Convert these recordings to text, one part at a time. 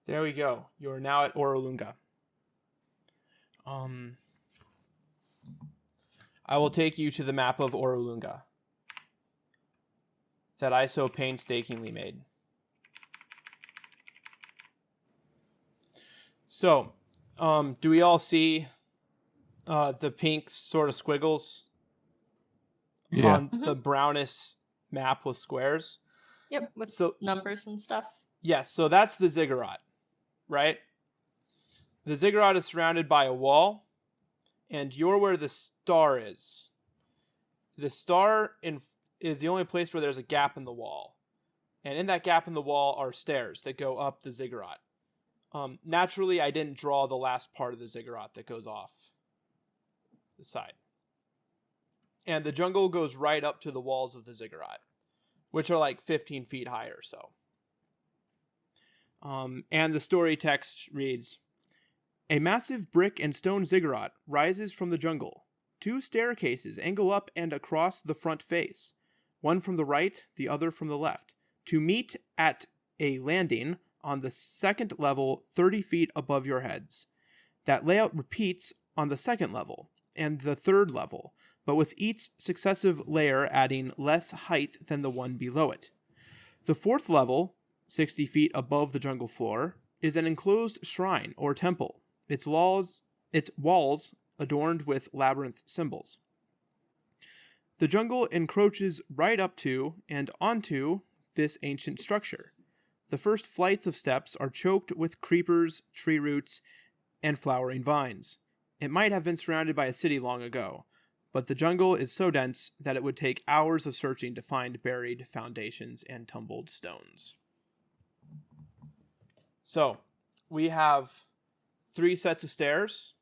There we go. You are now at Orolunga. I will take you to the map of Orolunga that I so painstakingly made. So, do we all see the pink sort of squiggles on the brownish map with squares? Yep, with numbers and stuff. Yes, so that's the ziggurat, right? The ziggurat is surrounded by a wall, and you're where the star is. The star is the only place where there's a gap in the wall. And in that gap in the wall are stairs that go up the ziggurat. Naturally, I didn't draw the last part of the ziggurat that goes off the side. And the jungle goes right up to the walls of the ziggurat, which are like 15 feet high or so. And the story text reads, "A massive brick and stone ziggurat rises from the jungle. 2 staircases angle up and across the front face, one from the right, the other from the left, to meet at a landing on the second level 30 feet above your heads. That layout repeats on the second level and the third level, but with each successive layer adding less height than the one below it. The fourth level, 60 feet above the jungle floor, is an enclosed shrine or temple, its walls adorned with labyrinth symbols. The jungle encroaches right up to and onto this ancient structure. The first flights of steps are choked with creepers, tree roots, and flowering vines. It might have been surrounded by a city long ago, but the jungle is so dense that it would take hours of searching to find buried foundations and tumbled stones." So, we have 3 sets of stairs.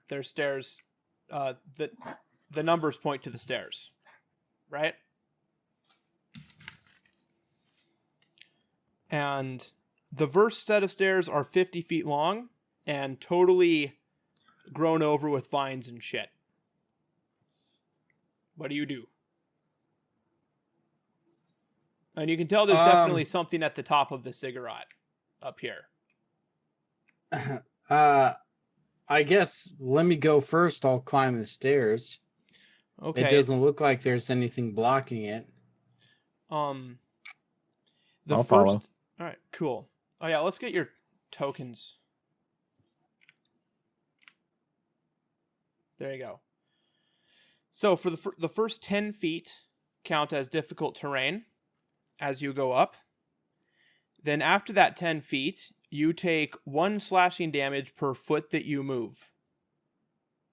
There's stairs, the numbers point to the stairs, right? And the first set of stairs are 50 feet long and totally grown over with vines and shit. What do you do? And you can tell there's definitely something at the top of the ziggurat up here. I guess let me go first. I'll climb the stairs. Okay. It doesn't look like there's anything blocking it. I'll follow. All right, cool. Oh yeah, let's get your tokens. There you go. So for the first 10 feet count as difficult terrain as you go up. Then after that 10 feet, you take 1 slashing damage per foot that you move.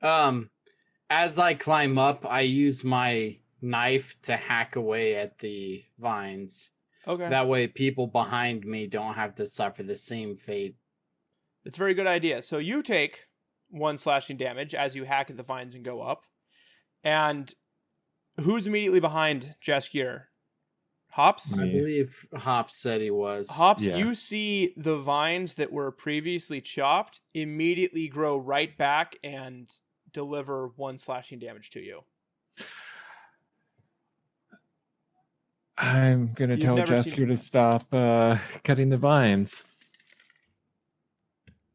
As I climb up, I use my knife to hack away at the vines. Okay. That way people behind me don't have to suffer the same fate. It's a very good idea. So you take 1 slashing damage as you hack at the vines and go up. And who's immediately behind Jaskier? Hops? I believe Hops said he was. Hops, yeah. You see the vines that were previously chopped immediately grow right back and deliver 1 slashing damage to you. I'm going to tell Jaskier to stop cutting the vines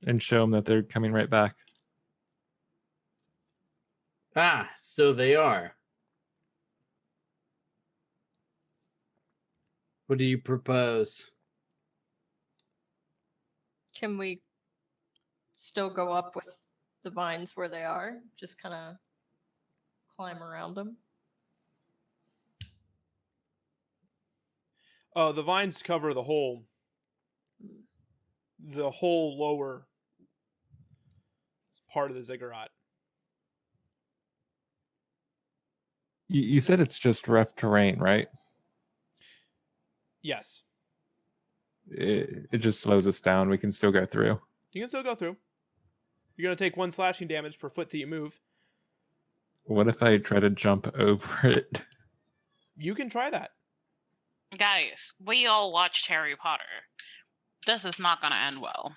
and show them that they're coming right back. Ah, so they are. What do you propose? Can we still go up with the vines where they are? Just kind of climb around them? Oh, the vines cover the whole lower part of the ziggurat. You said it's just rough terrain, right? Yes. It just slows us down. We can still go through. You can still go through. You're going to take 1 slashing damage per foot that you move. What if I try to jump over it? You can try that. Guys, we all watched Harry Potter. This is not going to end well.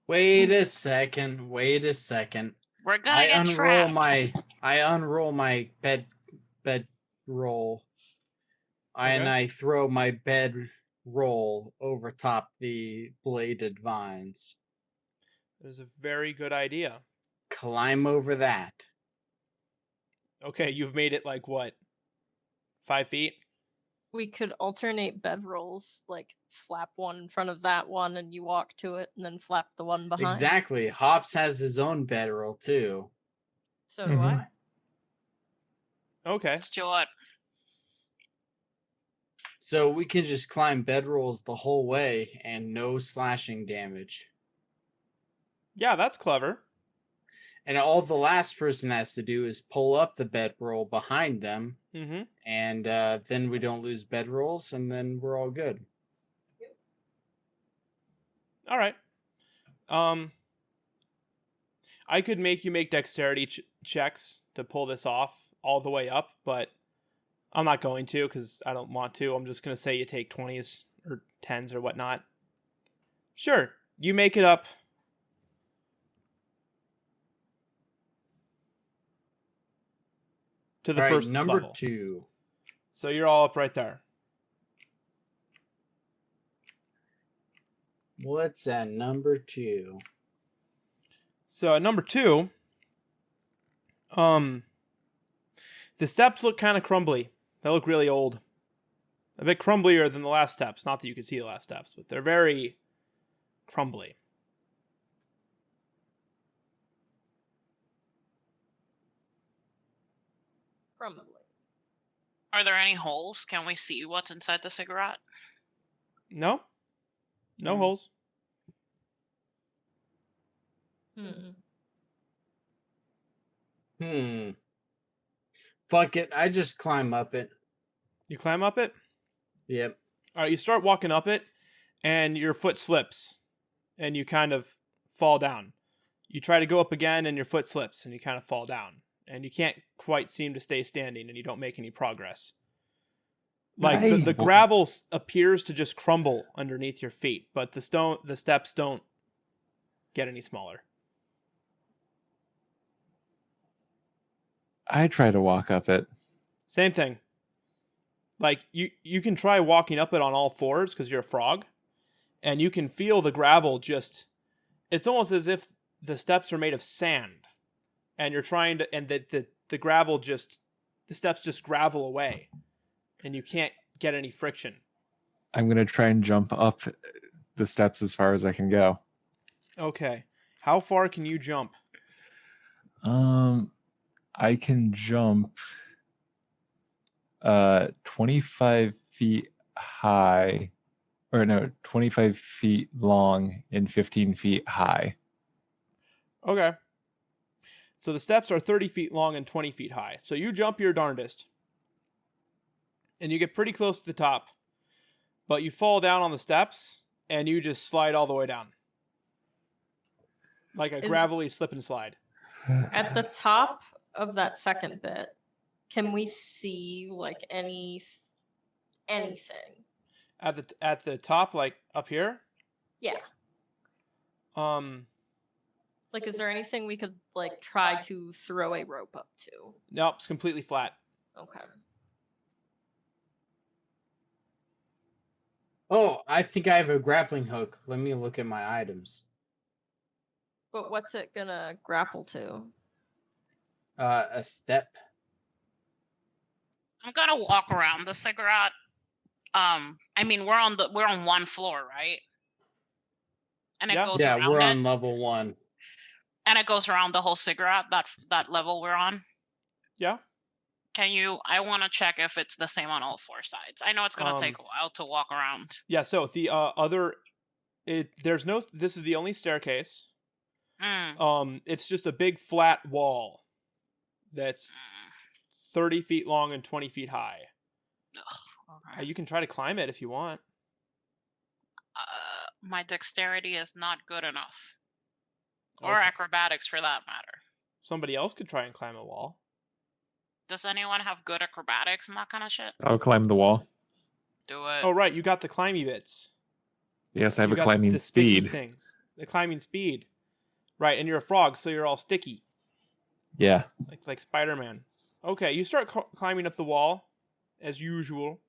Wait a second. We're going to get trapped. I unroll my bed roll. Okay. And I throw my bed roll over top the bladed vines. That is a very good idea. Climb over that. Okay, you've made it like what? 5 feet? We could alternate bedrolls, like flap one in front of that one and you walk to it and then flap the one behind. Exactly. Hops has his own bedroll too. So do I. Okay. Let's do it. So we can just climb bedrolls the whole way and no slashing damage. Yeah, that's clever. And all the last person has to do is pull up the bedroll behind them, Mm-hmm. and then we don't lose bedrolls, and then we're all good. All right. I could make you make dexterity checks to pull this off all the way up, but I'm not going to because I don't want to. I'm just going to say you take 20s or 10s or whatnot. Sure, you make it up. To the All right, first number level. 2. So you're all up right there. What's at number 2? So at number 2, the steps look kind of crumbly. They look really old. A bit crumblier than the last steps. Not that you can see the last steps, but they're very crumbly. Probably. Are there any holes? Can we see what's inside the cigarette? No? No Mm. holes. Fuck it. I just climb up it. You climb up it? Yep. All right, you start walking up it, and your foot slips, and you kind of fall down. You try to go up again, and your foot slips, and you kind of fall down. And you can't quite seem to stay standing, and you don't make any progress. Like, the gravel appears to just crumble underneath your feet, but the steps don't get any smaller. I try to walk up it. Same thing. Like, you can try walking up it on all fours because you're a frog, and you can feel the gravel just... It's almost as if the steps are made of sand, and you're trying to... And the gravel just... The steps just gravel away, and you can't get any friction. I'm going to try and jump up the steps as far as I can go. Okay. How far can you jump? I can jump 25 feet high, or no, 25 feet long and 15 feet high. Okay. So the steps are 30 feet long and 20 feet high. So you jump your darndest. And you get pretty close to the top. But you fall down on the steps, and you just slide all the way down. Like a gravelly slip and slide. At the top of that second bit, can we see like anything? At the top, like up here? Yeah. Like, is there anything we could like try to throw a rope up to? Nope, it's completely flat. Okay. Oh, I think I have a grappling hook. Let me look at my items. But what's it gonna grapple to? A step. I'm gonna walk around the cigarette. I mean, we're on one floor, right? And it Yeah. goes Yeah, around we're it, on level 1. and it goes around the whole cigarette. That level we're on. Yeah? I want to check if it's the same on all 4 sides. I know it's gonna take a while to walk around. Yeah, so the this is the only staircase. It's just a big flat wall that's 30 feet long and 20 feet high. Okay. You can try to climb it if you want. My dexterity is not good enough, or Okay. acrobatics for that matter. Somebody else could try and climb a wall. Does anyone have good acrobatics and that kind of shit? I'll climb the wall. Do it. Oh, right, you got the climby bits. Yes, I have You a got climbing the sticky speed. things. The climbing speed. Right, and you're a frog, so you're all sticky. Yeah. Like Spider-Man. Okay, you start climbing up the wall, as usual.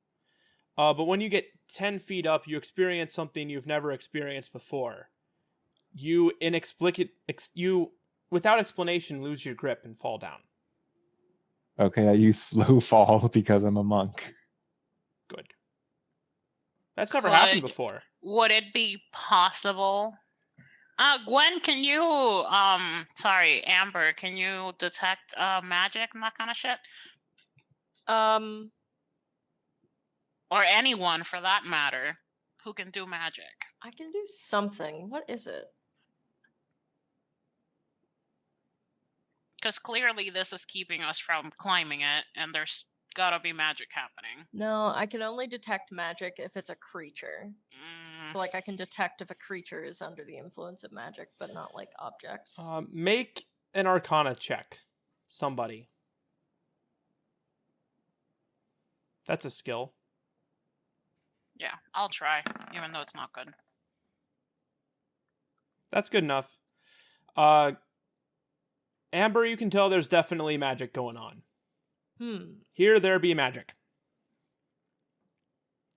But when you get 10 feet up, you experience something you've never experienced before. You without explanation, lose your grip and fall down. Okay, I use slow fall because I'm a monk. Good. That's never happened Could- before. Would it be possible? Gwen, can you Amber, can you detect magic and that kind of shit? Or anyone for that matter who can do magic. I can do something. What is it? Because clearly this is keeping us from climbing it, and there's gotta be magic happening. No, I can only detect magic if it's a creature. Mm, So like I can detect if a creature is under the influence of magic, but not like objects. Make an Arcana check. Somebody. That's a skill. yeah, I'll try, even though it's not good. That's good enough. Amber, you can tell there's definitely magic going on. Here, there be magic.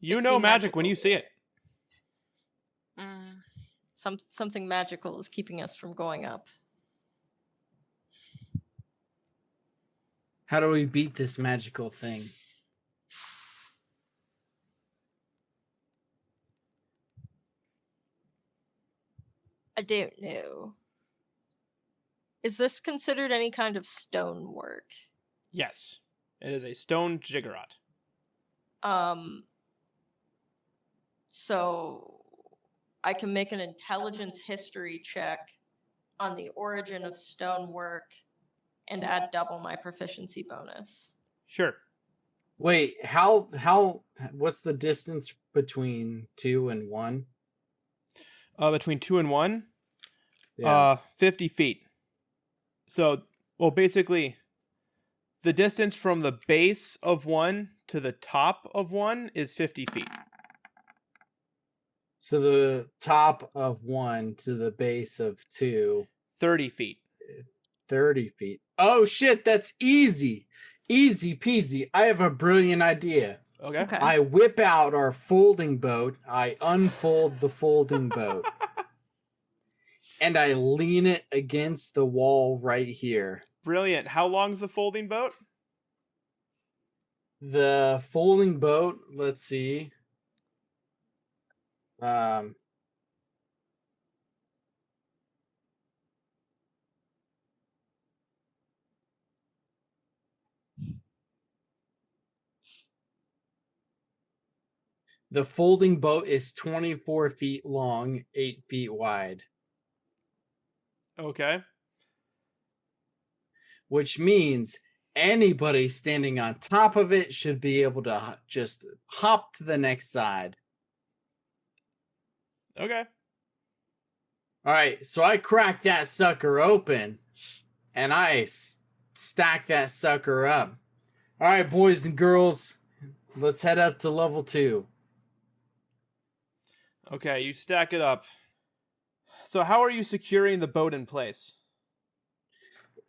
You It know be magic when magical. you see it. Mm, Something magical is keeping us from going up. How do we beat this magical thing? I don't know. Is this considered any kind of stonework? Yes. It is a stone ziggurat. So I can make an intelligence history check on the origin of stonework and add double my proficiency bonus. Sure. Wait, what's the distance between 2 and 1? Between 2 and 1, Yeah. 50 feet. So, well, basically, the distance from the base of 1 to the top of 1 is 50 feet. So the top of 1 to the base of 2, 30 feet. 30 feet. Oh shit, that's easy. Easy peasy. I have a brilliant idea. Okay. I whip out our folding boat. I unfold the folding boat. And I lean it against the wall right here. Brilliant. How long's the folding boat? The folding boat, let's see. The folding boat is 24 feet long, 8 feet wide. Okay. Which means anybody standing on top of it should be able to just hop to the next side. Okay. All right, so I crack that sucker open and I stack that sucker up. All right, boys and girls, let's head up to level 2. Okay, you stack it up. So how are you securing the boat in place?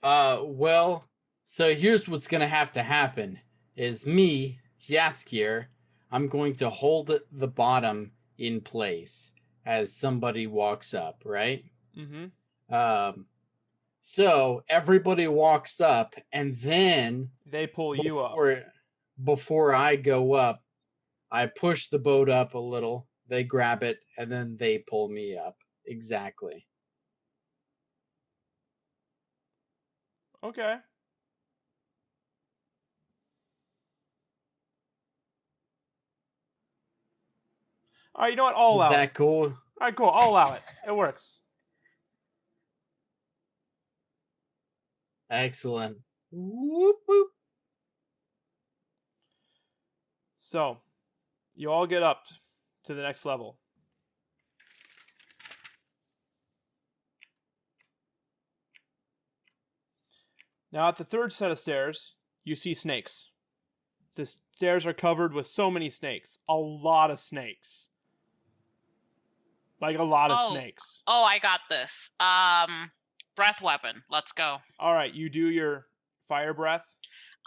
Well, so here's what's going to have to happen is me, Jaskier, I'm going to hold the bottom in place as somebody walks up, right? Mm-hmm. So everybody walks up and then They pull you up. Before I go up, I push the boat up a little, they grab it, and then they pull me up. Exactly. Okay. All right, you know what? I'll allow Is it. that cool? All right, cool. I'll allow it. It works. Excellent. Whoop, whoop. So, you all get up to the next level. Now, at the third set of stairs, you see snakes. The stairs are covered with so many snakes. A lot of snakes. Like a lot of snakes. Oh, I got this. Breath weapon. Let's go. All right, you do your fire breath.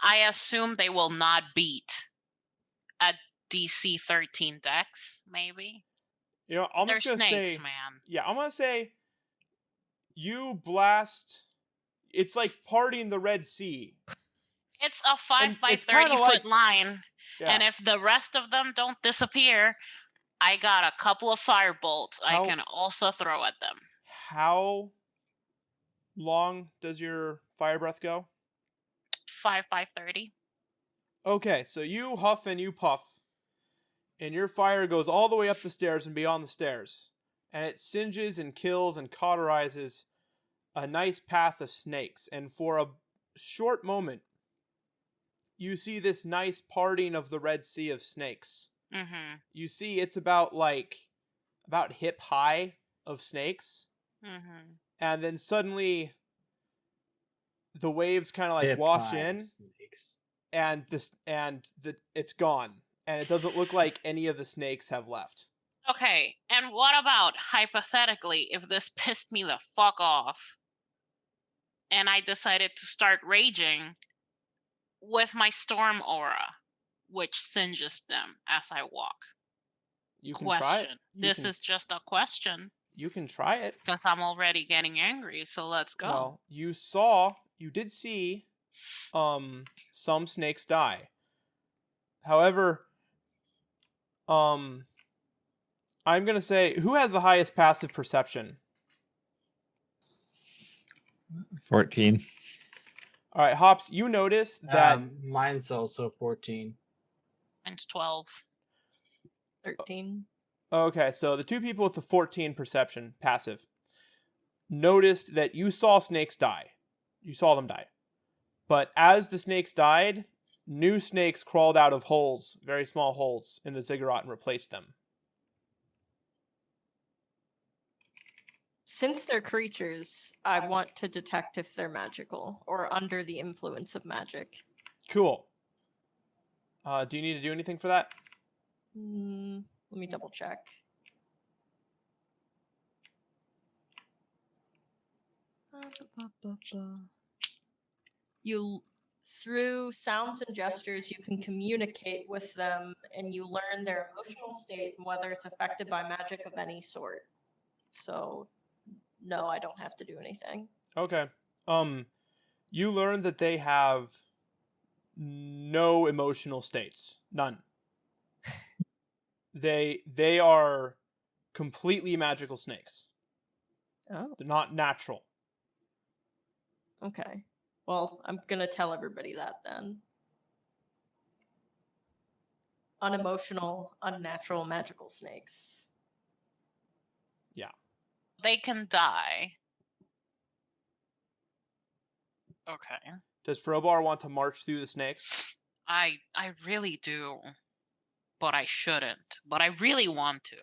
I assume they will not beat at DC 13 Dex, maybe. You know, I'm They're just gonna snakes, say, man. yeah, I'm gonna say, you blast. It's like parting the Red Sea. It's a 5 And by it's kinda 30 like- foot line, Yeah. and if the rest of them don't disappear, I got a couple of fire bolts I How- can also throw at them. How long does your fire breath go? 5 by 30. Okay, so you huff and you puff, and your fire goes all the way up the stairs and beyond the stairs, and it singes and kills and cauterizes a nice path of snakes. And for a short moment, you see this nice parting of the Red Sea of snakes. Mm-hmm. You see it's about hip high of snakes, Mm-hmm. and then suddenly the waves kind of like Hip wash high in, snakes. and it's gone, and it doesn't look like any of the snakes have left. Okay, and what about, hypothetically, if this pissed me the fuck off, and I decided to start raging with my storm aura, which singes them as I walk? You can try it. Question. This is just a question, You can try it. because I'm already getting angry, so let's go. Well, you did see some snakes die. However, I'm gonna say, who has the highest passive perception? 14. All right, Hops, you notice that Mine's also 14. Mine's 12. 13. okay, so the two people with the 14 perception passive noticed that you saw snakes die. You saw them die. But as the snakes died, new snakes crawled out of holes, very small holes in the ziggurat, and replaced them. Since they're creatures, I want to detect if they're magical or under the influence of magic. Cool. Do you need to do anything for that? Let me double check. You, through sounds and gestures, you can communicate with them, and you learn their emotional state and whether it's affected by magic of any sort. So, no, I don't have to do anything. Okay. You learn that they have no emotional states. None. They are completely magical snakes. Oh, They're not natural. okay. Well, I'm gonna tell everybody that then. Unemotional, unnatural, magical snakes. They can die. Okay. Does Frobar want to march through the snakes? I really do. But I shouldn't. But I really want to.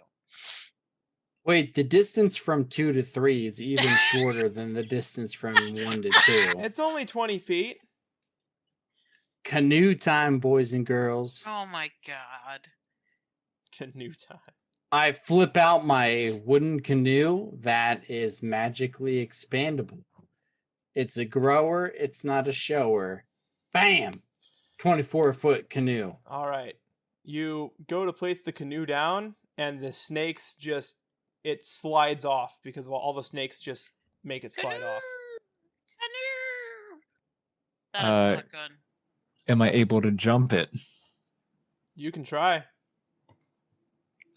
Wait, the distance from 2 to 3 is even shorter than the distance from 1 to 2. It's only 20 feet. Canoe time, boys and girls. Oh my god. Canoe time. I flip out my wooden canoe that is magically expandable. It's a grower, it's not a shower. Bam! 24-foot canoe. All right. You go to place the canoe down, and the snakes just, it slides off because all the snakes just make it slide off. Canoe! That is not good. Am I able to jump it? You can try.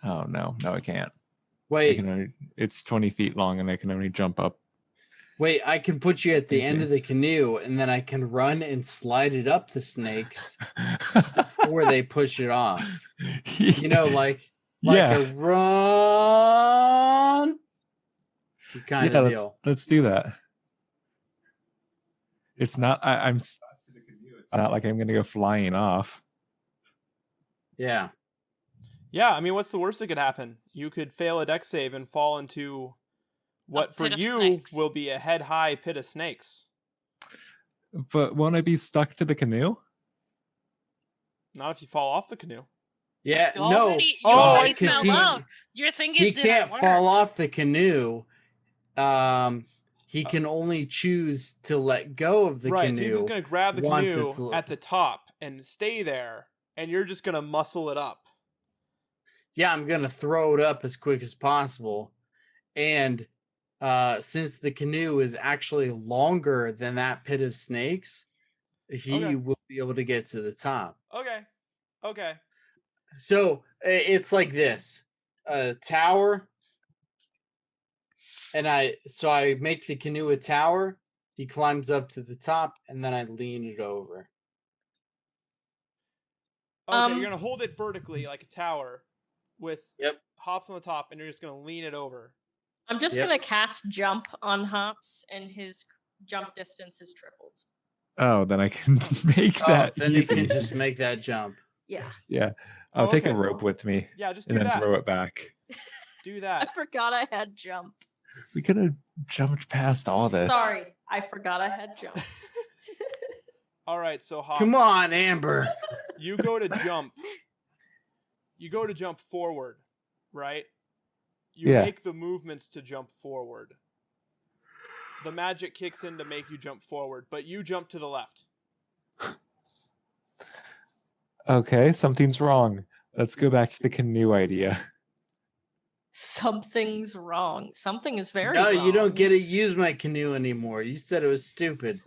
Oh, no, I can't. Wait, It's 20 feet long and I can only jump up. wait, I can put you at the end Okay. of the canoe and then I can run and slide it up the snakes before they push it off. You know, like yeah, a run kind of deal. let's do that. It's not, I'm stuck to the canoe. It's not like I'm going to go flying off. Yeah. Yeah, I mean, what's the worst that could happen? You could fail a dex save and fall into what for pit of you snakes. will be a head-high pit of snakes. But won't I be stuck to the canoe? Not if you fall off the canoe. Yeah, You no. already I fell see. off. You're thinking He can't fall off the canoe. He can only choose to let go of the Right, canoe. so he's just going to grab the once canoe it's at the top and stay there, and you're just going to muscle it up. yeah, I'm gonna throw it up as quick as possible. And since the canoe is actually longer than that pit of snakes, he Okay. will be able to get to the top. Okay. So it's like this: a tower, and I make the canoe a tower. He climbs up to the top, and then I lean it over. Okay, you're gonna hold it vertically like a tower, with Yep. Hops on the top, and you're just gonna lean it over. I'm just Yep. gonna cast jump on Hops, and his jump distance is tripled. Oh, then I can make that then easy. you can just make that jump. Yeah. Yeah. I'll take a okay. rope with me Yeah, just and do then that. throw it back. Do I that. forgot I had jump. We could have jumped past all this. Sorry, I forgot I had jump. All right, so Hops. Come on, Amber. You go to jump. You go to jump forward, right? You Yeah. make the movements to jump forward. The magic kicks in to make you jump forward, but you jump to the left. Okay, something's wrong. Let's go back to the canoe idea. Something's wrong. Something is very No, wrong. you don't get to use my canoe anymore. You said it was stupid.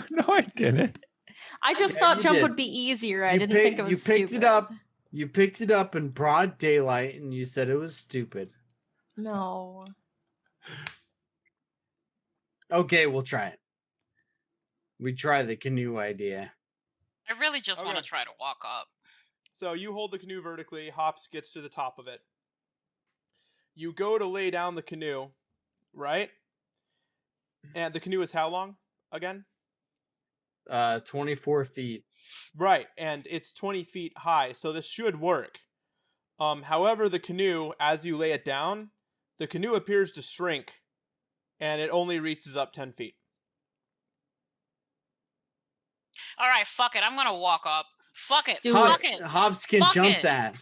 No, I didn't. I just Yeah, thought you jump did. would be easier. I You didn't pick- think it was you picked stupid. it up. You picked it up in broad daylight, and you said it was stupid. No. Okay, we'll try it. We try the canoe idea. I really just want to Okay. try to walk up. So you hold the canoe vertically, Hops gets to the top of it. You go to lay down the canoe, right? And the canoe is how long again? 24 feet. Right, and it's 20 feet high, so this should work. However, the canoe, as you lay it down, the canoe appears to shrink, and it only reaches up 10 feet. All right, fuck it. I'm gonna walk up. Fuck it. Do Fuck it. it. Hobbs can Fuck jump it. that.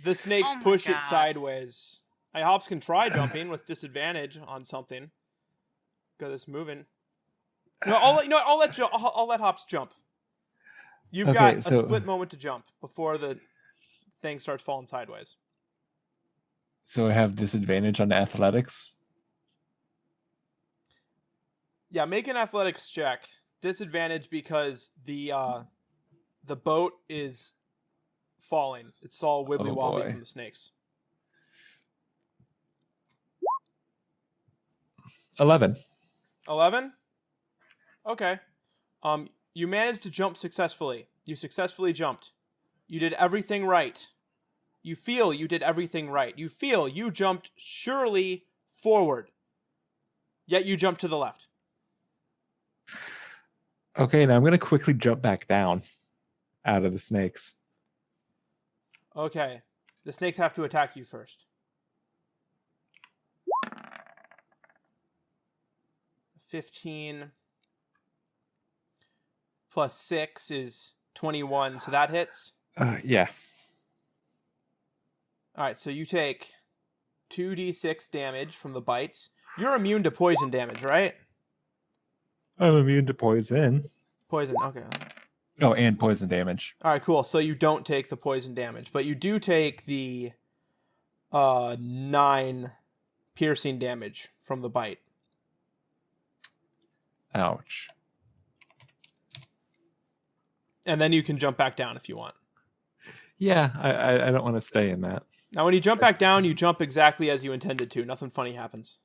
The snakes Oh my push it God. sideways. Hops can try jumping with disadvantage on something, because it's moving. No, I'll let Hops jump. You've Okay, got a so- split moment to jump before the thing starts falling sideways. So I have disadvantage on athletics. Yeah, make an athletics check. Disadvantage because the boat is falling. It's all wibbly Oh, wobbly boy. from the snakes. 11. 11? Okay. You managed to jump successfully. You successfully jumped. You did everything right. You feel you did everything right. You feel you jumped surely forward. Yet you jumped to the left. Okay, now I'm going to quickly jump back down out of the snakes. Okay. The snakes have to attack you first. 15 plus 6 is 21, so that hits. Yeah. All right, so you take 2d6 damage from the bites. You're immune to poison damage, right? I'm immune to poison. Poison, okay. Oh, and poison damage. All right, cool. So you don't take the poison damage, but you do take the 9 piercing damage from the bite. Ouch. And then you can jump back down if you want. Yeah, I don't want to stay in that. Now, when you jump back down, you jump exactly as you intended to. Nothing funny happens.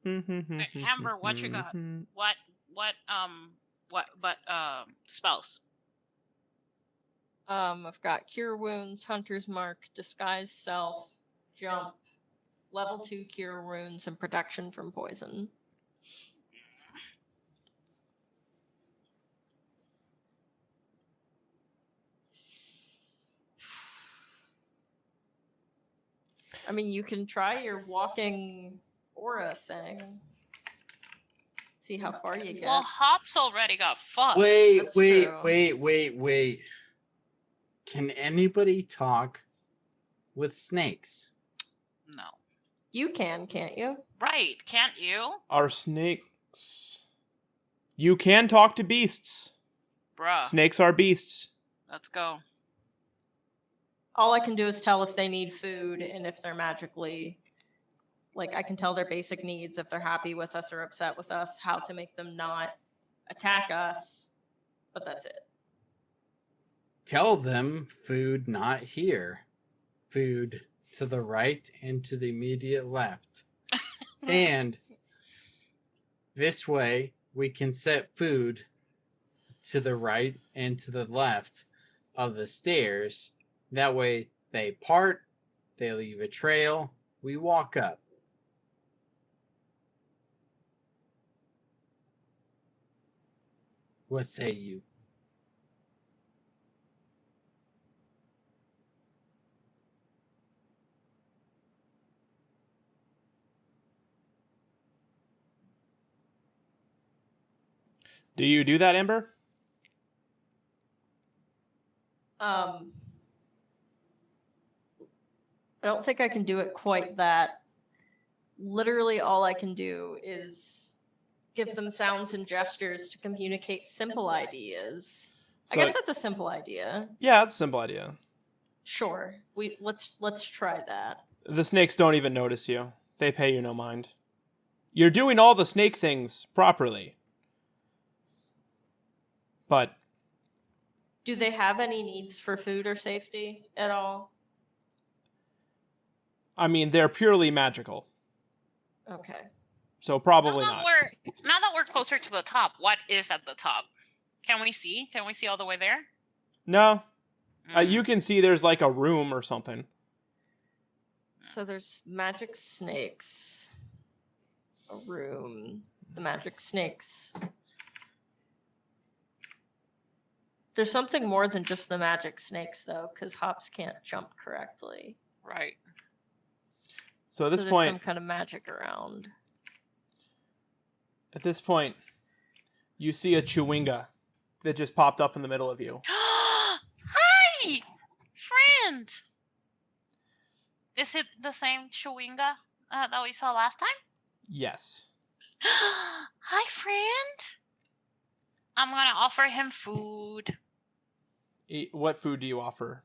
Amber, what you got? What spells? I've got Cure Wounds, Hunter's Mark, Disguise Self, Jump, Level 2 Cure Wounds, and Protection from Poison. I mean, you can try your walking aura thing. See how far you get. Well, Hops already got fucked. Wait, That's wait, true. wait. Can anybody talk with snakes? No. You can't you? Right, can't you? Are snakes... You can talk to beasts. Bruh, Snakes are beasts. let's go. All I can do is tell if they need food and if they're magically... Like, I can tell their basic needs, if they're happy with us or upset with us, how to make them not attack us, but that's it. Tell them food not here. Food to the right and to the immediate left. And this way we can set food to the right and to the left of the stairs. That way they part, they leave a trail, we walk up. What say you? Do you do that, Ember? I don't think I can do it quite that. Literally all I can do is give them sounds and gestures to communicate simple ideas. So, I guess that's a simple idea. yeah, that's a simple idea. Sure. Let's try that. The snakes don't even notice you. They pay you no mind. You're doing all the snake things properly. But Do they have any needs for food or safety at all? I mean, they're purely magical. Okay. So probably now not. that we're closer to the top, what is at the top? Can we see? Can we see all the way there? No. Mm. You can see there's like a room or something. So there's magic snakes. A room. The magic snakes. There's something more than just the magic snakes, though, because hops can't jump correctly. Right. So at this There's point, some kind of magic around. at this point, you see a chewinga that just popped up in the middle of you. Hi, friend. Is it the same chewinga that we saw last time? Yes. Hi, friend. I'm gonna offer him food. What food do you offer?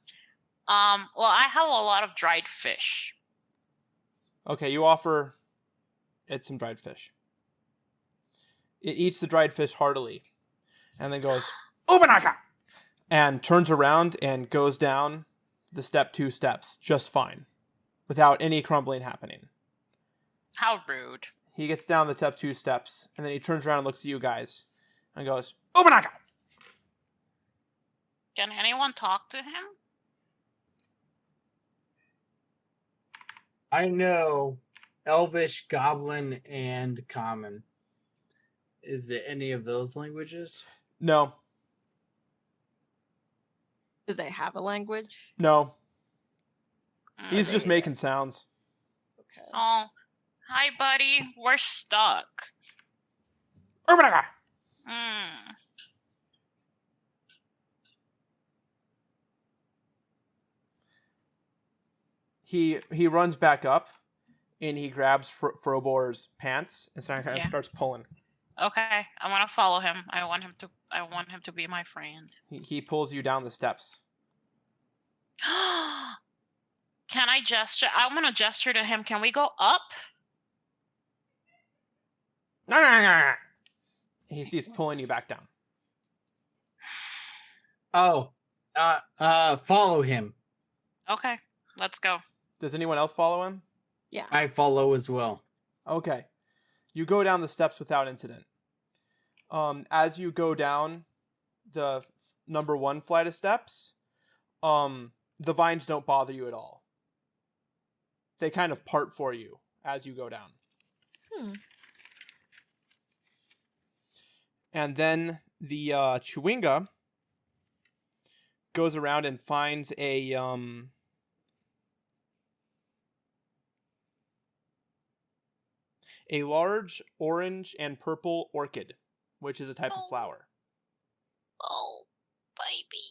Well, I have a lot of dried fish. Okay, you offer it some dried fish. It eats the dried fish heartily, and then goes, Ubanaka! And turns around and goes down the 2 steps just fine, without any crumbling happening. How rude. He gets down the 2 steps, and then he turns around and looks at you guys, and goes, Ubanaka! Can anyone talk to him? I know Elvish, Goblin, and Common. Is it any of those languages? No. Do they have a language? No. Mm. He's just making sounds. Okay. Oh, hi, buddy. We're stuck. Ubanaka! Mm. He runs back up, and he grabs Frobor's pants and kind of starts pulling. Okay, I want to follow him. I want him to be my friend. He pulls you down the steps. Can I gesture? I'm gonna gesture to him. Can we go up? He's pulling you back down. Oh, follow him. Okay, let's go. Does anyone else follow him? Yeah. I follow as well. Okay. You go down the steps without incident. As you go down the number 1 flight of steps, the vines don't bother you at all. They kind of part for you as you go down. And then the chewinga goes around and finds a large orange and purple orchid, which is a type of flower. Oh, baby.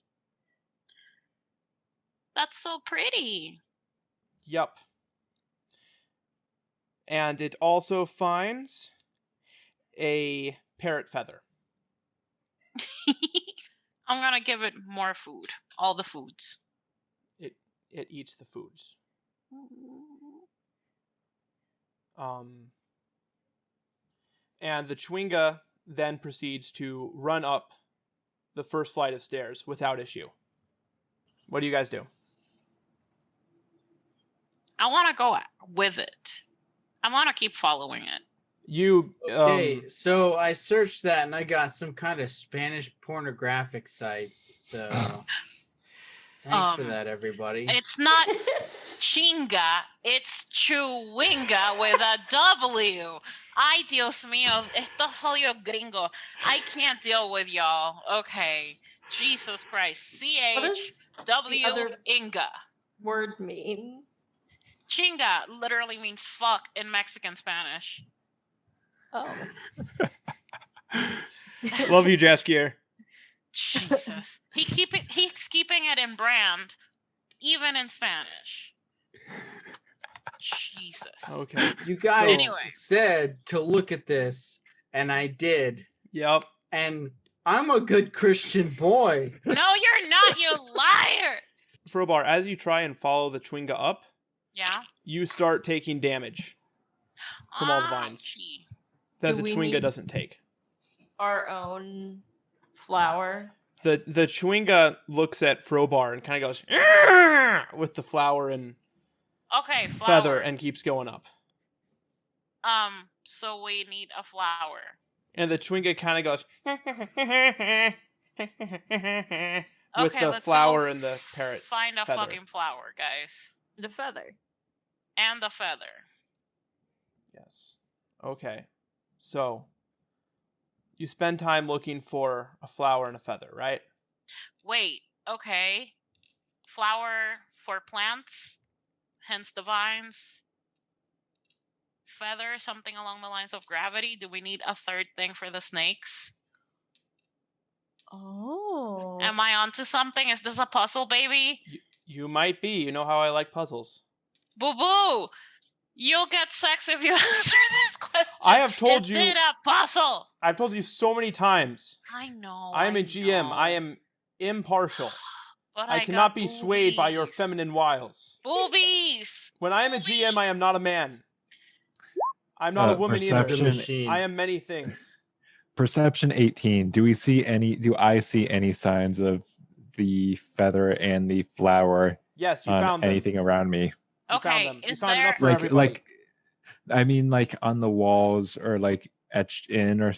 That's so pretty. Yup. And it also finds a parrot feather. I'm gonna give it more food. All the foods. It eats the foods. And the Chwinga then proceeds to run up the first flight of stairs without issue. What do you guys do? I want to go with it. I want to keep following it. You Okay, so I searched that and I got some kind of Spanish pornographic site. So thanks for that, everybody. It's not chinga, it's chewinga with a W. Ay, Dios mío, esto jodido gringo. I can't deal with y'all. Okay. Jesus Christ. What does the C-H-W other Inga. word mean? Chinga literally means fuck in Mexican Spanish. Oh. love you, Jaskier. Jesus. He's keeping it in brand, even in Spanish. Jesus. Okay. You guys Anyway. said to look at this, and I did. Yep. And I'm a good Christian boy. No, you're not, you liar. Frobar, as you try and follow the Chwinga up, Yeah. you start taking damage from all the vines Ouchie. that Do the we Chwinga need- doesn't take. Our own flower. The Chwinga looks at Frobar and kind of goes "Arrgh!" with the flower and Okay, flower. feather and keeps going up. So we need a flower. And the Chwinga kind of goes with Okay, the let's flower go and the parrot. Find a feather. fucking flower, guys. The feather. And the feather. Yes. Okay. So you spend time looking for a flower and a feather, right? Wait, okay. Flower for plants, hence the vines. Feather, something along the lines of gravity. Do we need a third thing for the snakes? Oh. Am I onto something? Is this a puzzle, baby? You might be. You know how I like puzzles. Boo boo! You'll get sex if you answer this question. I have told Is you. it a puzzle? I've told you so many times. I know. I am a GM. know. I am impartial. But I cannot be swayed by your boobies. feminine wiles. Boobies. When I am a GM, I am not a man. I'm not a woman He's a perception- either. machine. I am many things. Perception 18. Do I see any signs of the feather and the flower Yes, you on found them. anything around me? You found Okay, them. You is found there enough for Like everybody. I mean like on the walls or like etched in or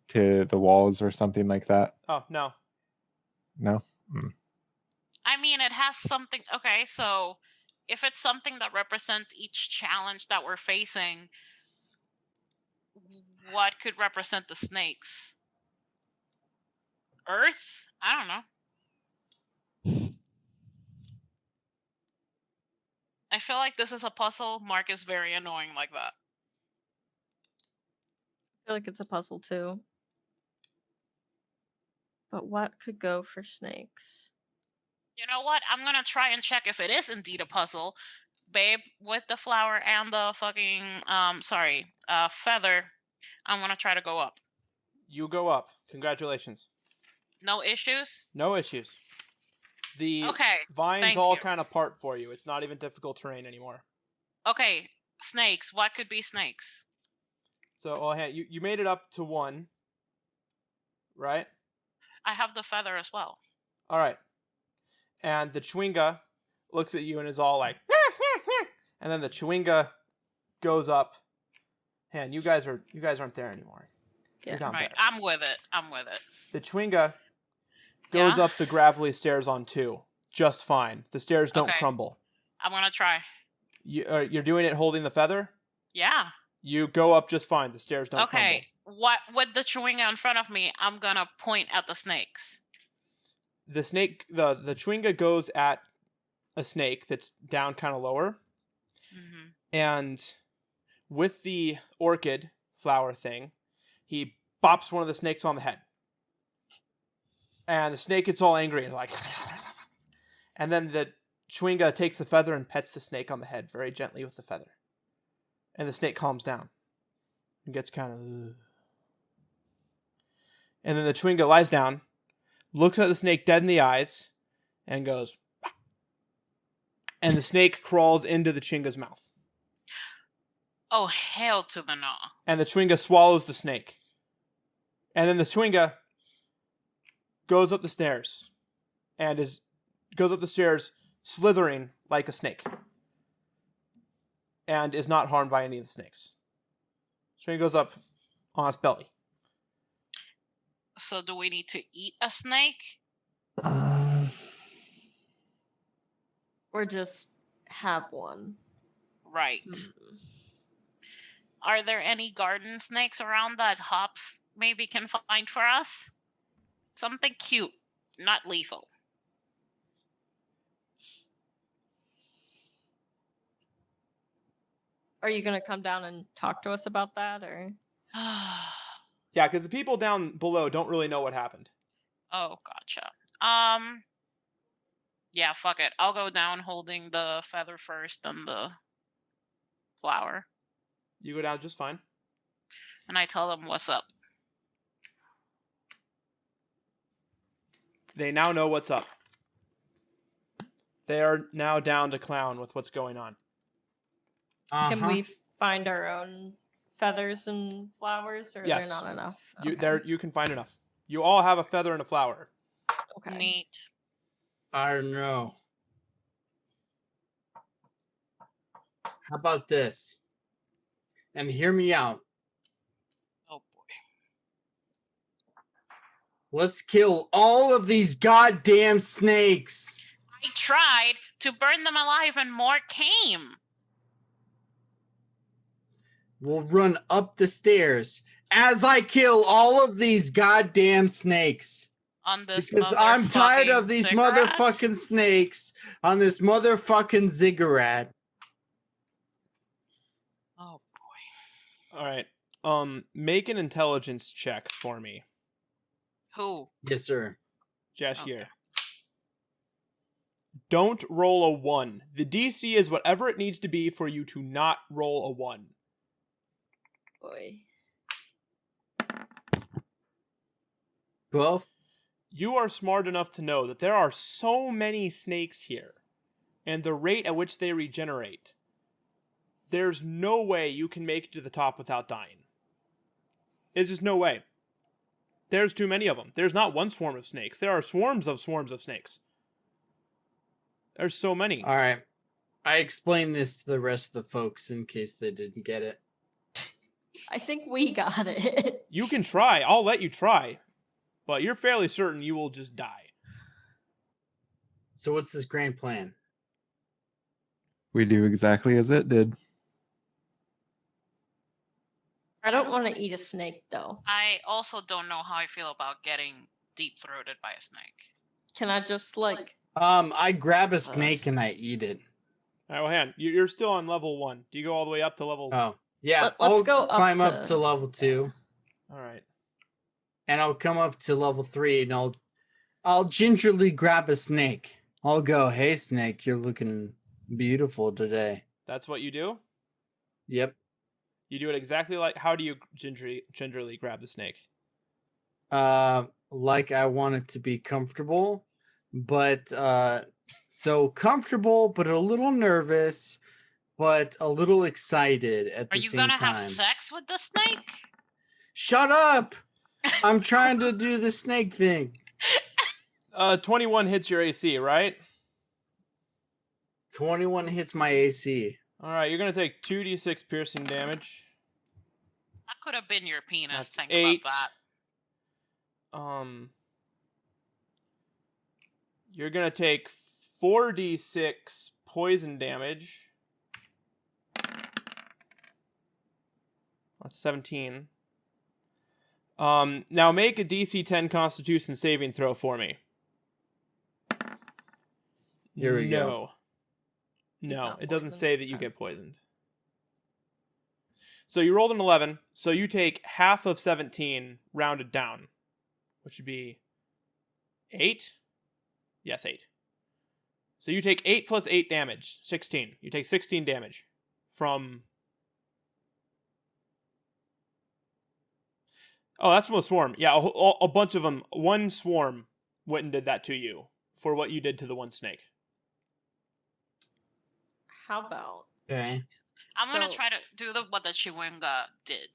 to the walls or something like that? Oh, no. No. I mean, it has something. Okay, so if it's something that represents each challenge that we're facing, what could represent the snakes? Earth? I don't know. I feel like this is a puzzle. Mark is very annoying like that. I feel like it's a puzzle too. But what could go for snakes? You know what? I'm gonna try and check if it is indeed a puzzle. Babe, with the flower and the fucking feather, I'm gonna try to go up. You go up. Congratulations. No issues? No issues. The Okay. vines thank all you. kind of part for you. It's not even difficult terrain anymore. Okay, snakes. What could be snakes? So, well, hey, you made it up to 1, right? I have the feather as well. All right. And the Chwinga looks at you and is all like, and then the Chwinga goes up. And you guys aren't there anymore. You're Yeah. down Right. there. I'm with it. I'm with it. The Chwinga goes Yeah? up the gravelly stairs on 2, just fine. The stairs don't Okay. crumble. I'm gonna try. You're doing it holding the feather. Yeah. You go up just fine. The stairs don't Okay. What with the chewinga in front of me, I'm gonna point at the snakes. crumble. The snake, the Chwinga goes at a snake that's down kind of lower, Mm-hmm. and with the orchid flower thing, he bops one of the snakes on the head, and the snake gets all angry and like, and then the Chwinga takes the feather and pets the snake on the head very gently with the feather. And the snake calms down. It gets kind of... And then the Chwinga lies down, looks at the snake dead in the eyes, and goes... And the snake crawls into the Chwinga's mouth. Oh, hell to the no. And the Chwinga swallows the snake. And then the Chwinga goes up the stairs. And goes up the stairs slithering like a snake. And is not harmed by any of the snakes. Chwinga goes up on its belly. So do we need to eat a snake? Or just have one. Right. Are there any garden snakes around that Hops maybe can find for us? Something cute, not lethal. Are you gonna come down and talk to us about that, or? Yeah, because the people down below don't really know what happened. Oh, gotcha. Yeah, fuck it. I'll go down holding the feather first and the flower. You go down just fine. And I tell them what's up. They now know what's up. They are now down to clown with what's going on. Can we find our own feathers and flowers, or Yes. they're not enough? You can find enough. You all have a feather and a flower. Okay. Neat. I don't know. How about this? And hear me out. Oh boy. Let's kill all of these goddamn snakes. I tried to burn them alive and more came. We'll run up the stairs as I kill all of these goddamn snakes. On this Because I'm tired of these ziggurat? motherfucking snakes on this motherfucking ziggurat. Oh boy. All right. Make an intelligence check for me, Who? Yes, sir. Jashgir. Okay. Don't roll a 1. The DC is whatever it needs to be for you to not roll a 1. Boy. 12. You are smart enough to know that there are so many snakes here, and the rate at which they regenerate, there's no way you can make it to the top without dying. There's just no way. There's too many of them. There's not one swarm of snakes. There are swarms of snakes. There's so many. All right. I explained this to the rest of the folks in case they didn't get it. I think we got it. You can try. I'll let you try. But you're fairly certain you will just die. So what's this grand plan? We do exactly as it did. I don't want to eat a snake, though. I also don't know how I feel about getting deep-throated by a snake. Can I just, like... I grab a snake and I eat it. All right, well, hand. You're still on level 1. Do you go all the way up to level... Oh, yeah. Let's I'll go up climb to- up to level 2. All right. And I'll come up to level 3 and I'll gingerly grab a snake. I'll go, hey snake, you're looking beautiful today. That's what you do? Yep. You do it exactly like... How do you gingerly grab the snake? Like I want it to be comfortable, but so comfortable, but a little nervous, but a little excited at Are the you same gonna time. have sex with the snake? Shut up! I'm trying to do the snake thing. 21 hits your AC, right? 21 hits my AC. All right, you're going to take 2d6 piercing damage. That could have been your penis. That's Think 8. about that. You're going to take 4d6 poison damage. That's 17. Now make a DC 10 Constitution saving throw for me. Here we go. No, not it doesn't poisoned. say that you Okay. get poisoned. So you rolled an 11, so you take half of 17 rounded down, which would be 8? Yes, 8. So you take 8 plus 8 damage, 16. You take 16 damage from Oh, that's from a swarm. Yeah, a bunch of them. One swarm went and did that to you for what you did to the one snake. How about? Okay. I'm gonna So- try to do what the Chewinga did.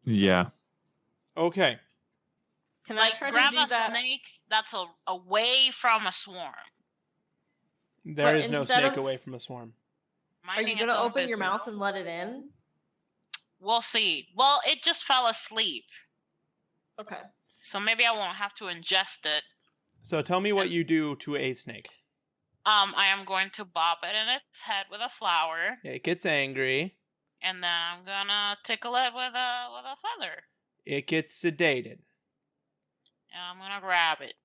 Yeah. Okay. Can Like I try grab to do a that? snake that's away from a swarm. There But is no instead snake of- away from a swarm. Are Minding you its gonna own open your mouth business. and let it in? We'll see. Well, it just fell asleep, Okay. so maybe I won't have to ingest it. So tell me what you do to a snake. I am going to bop it in its head with a flower, It gets angry. and then I'm gonna tickle it with a feather, It gets sedated. and I'm gonna grab it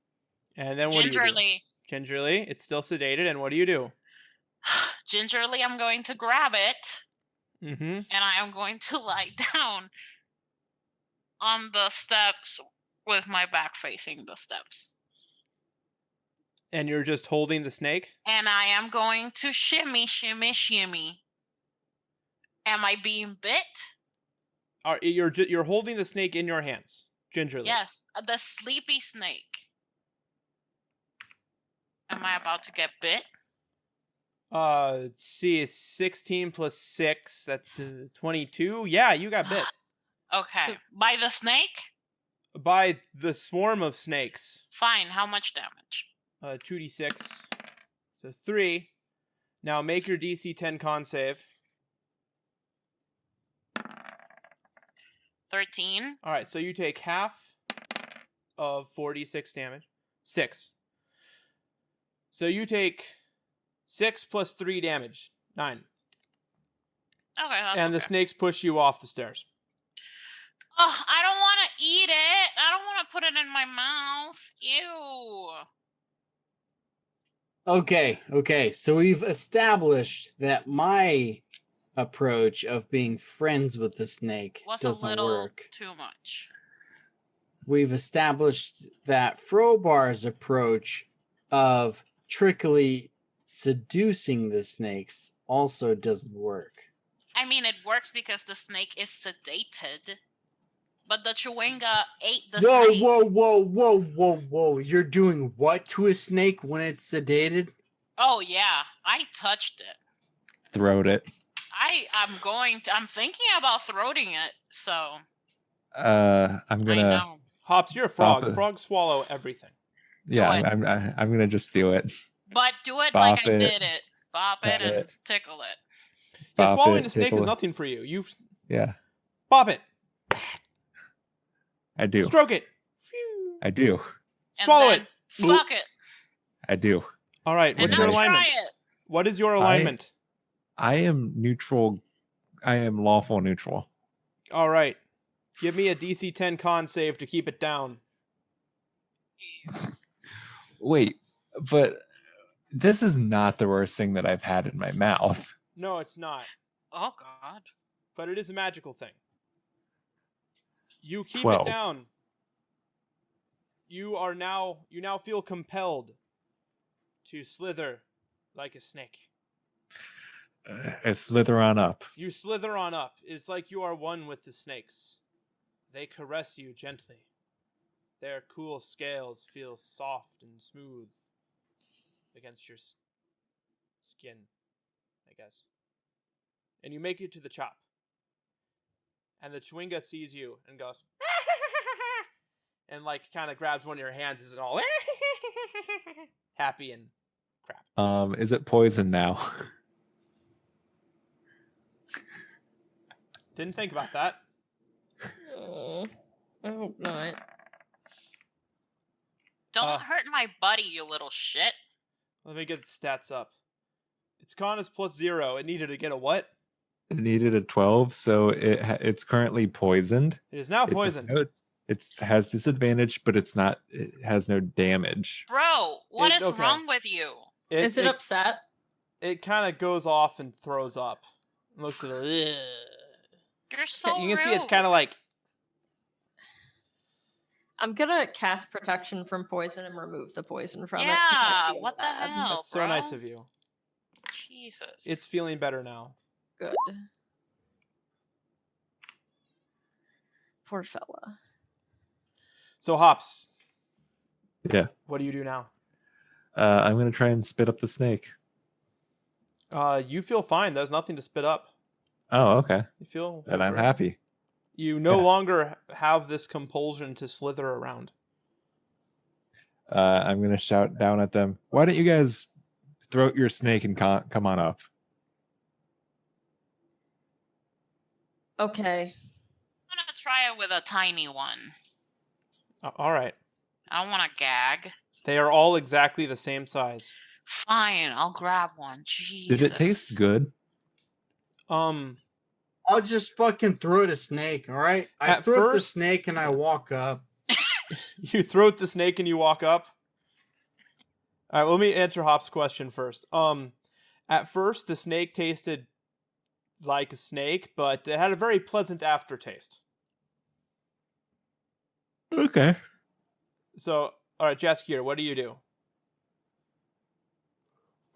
And then what do you do? gingerly. Gingerly, it's still sedated, and what do you do? Gingerly, I'm going to grab it, Mm-hmm. and I am going to lie down on the steps with my back facing the steps. And you're just holding the snake? And I am going to shimmy, shimmy, shimmy. Am I being bit? You're holding the snake in your hands, gingerly. Yes, the sleepy snake. Am I about to get bit? Let's see, 16 plus 6, that's 22. Yeah, you got bit Okay. By the snake? by the swarm of snakes. Fine. How much damage? 2d6. So 3. Now make your DC 10 con save. 13. All right, so you take half of 46 damage. 6. So you take 6 plus 3 damage. 9. Okay, that's And the okay. snakes push you off the stairs. Oh, I don't want to eat it. I don't want to put it in my mouth. Ew. Okay. So we've established that my approach of being friends with the snake Was a doesn't little work. too much. We've established that Frobar's approach of trickily seducing the snakes also doesn't work. I mean, it works because the snake is sedated. But the Chewinga ate the snake. Whoa. You're doing what to a snake when it's sedated? Oh, yeah. I touched it. Throat it. I'm thinking about throating it, so I'm I gonna. know. Hops, you're a Bop frog. it. Frogs swallow everything. Yeah, it. I'm gonna just do it. But do it Bop like I it, did it. Bop it pet and it. tickle it. Yeah, Bop swallowing it, a snake tickle is it. nothing for you. You Yeah, bop it. I do. Stroke it. Phew. I do. And Swallow then it. Fuck it. I do. All right, And what's now your Okay. alignment? try it. What is your alignment? I am neutral. I am lawful neutral. All right. Give me a DC 10 con save to keep it down. Wait, but this is not the worst thing that I've had in my mouth. No, it's not. Oh god. But it is a magical thing. You keep 12. it down. You now feel compelled to slither like a snake. I slither on up. You slither on up. It's like you are one with the snakes. They caress you gently. Their cool scales feel soft and smooth against your skin, I guess. And you make it to the chop. And the Chewinga sees you and goes, and like kind of grabs one of your hands, is it all happy and crap. Is it poison now? Didn't think about that. Oh, I hope not. Don't hurt my buddy, you little shit. Let me get the stats up. Its con is +0. It needed to get a what? It needed a 12, so it's currently poisoned. It is now It's poisoned. It has disadvantage, but it's not. It has no damage. Bro, what is okay. wrong with you? Is it upset? It kind of goes off and throws up. Looks at it. You're so You can see it's rude. kind of like, I'm gonna cast protection from poison and remove the poison from it. 'cause Yeah, I feel what the bad. hell, that's so bro? nice of you. Jesus. It's feeling better now. Good. Poor fella. So Hops, Yeah. what do you do now? I'm gonna try and spit up the snake. You feel fine. There's nothing to spit up. Oh, okay. You feel Then I'm great. happy. You no Yeah. longer have this compulsion to slither around. I'm gonna shout down at them. Why don't you guys throat your snake and come on up? Okay. I'm gonna try it with a tiny one. All right. I want to gag. They are all exactly the same size. Fine, I'll grab one. Jesus. Did it taste good? I'll just fucking throat a snake, all right? I At throat the first- snake and I walk up. You throat the snake and you walk up. All right, let me answer Hop's question first. At first the snake tasted like a snake, but it had a very pleasant aftertaste. Okay. So, all right, Jaskier, what do you do?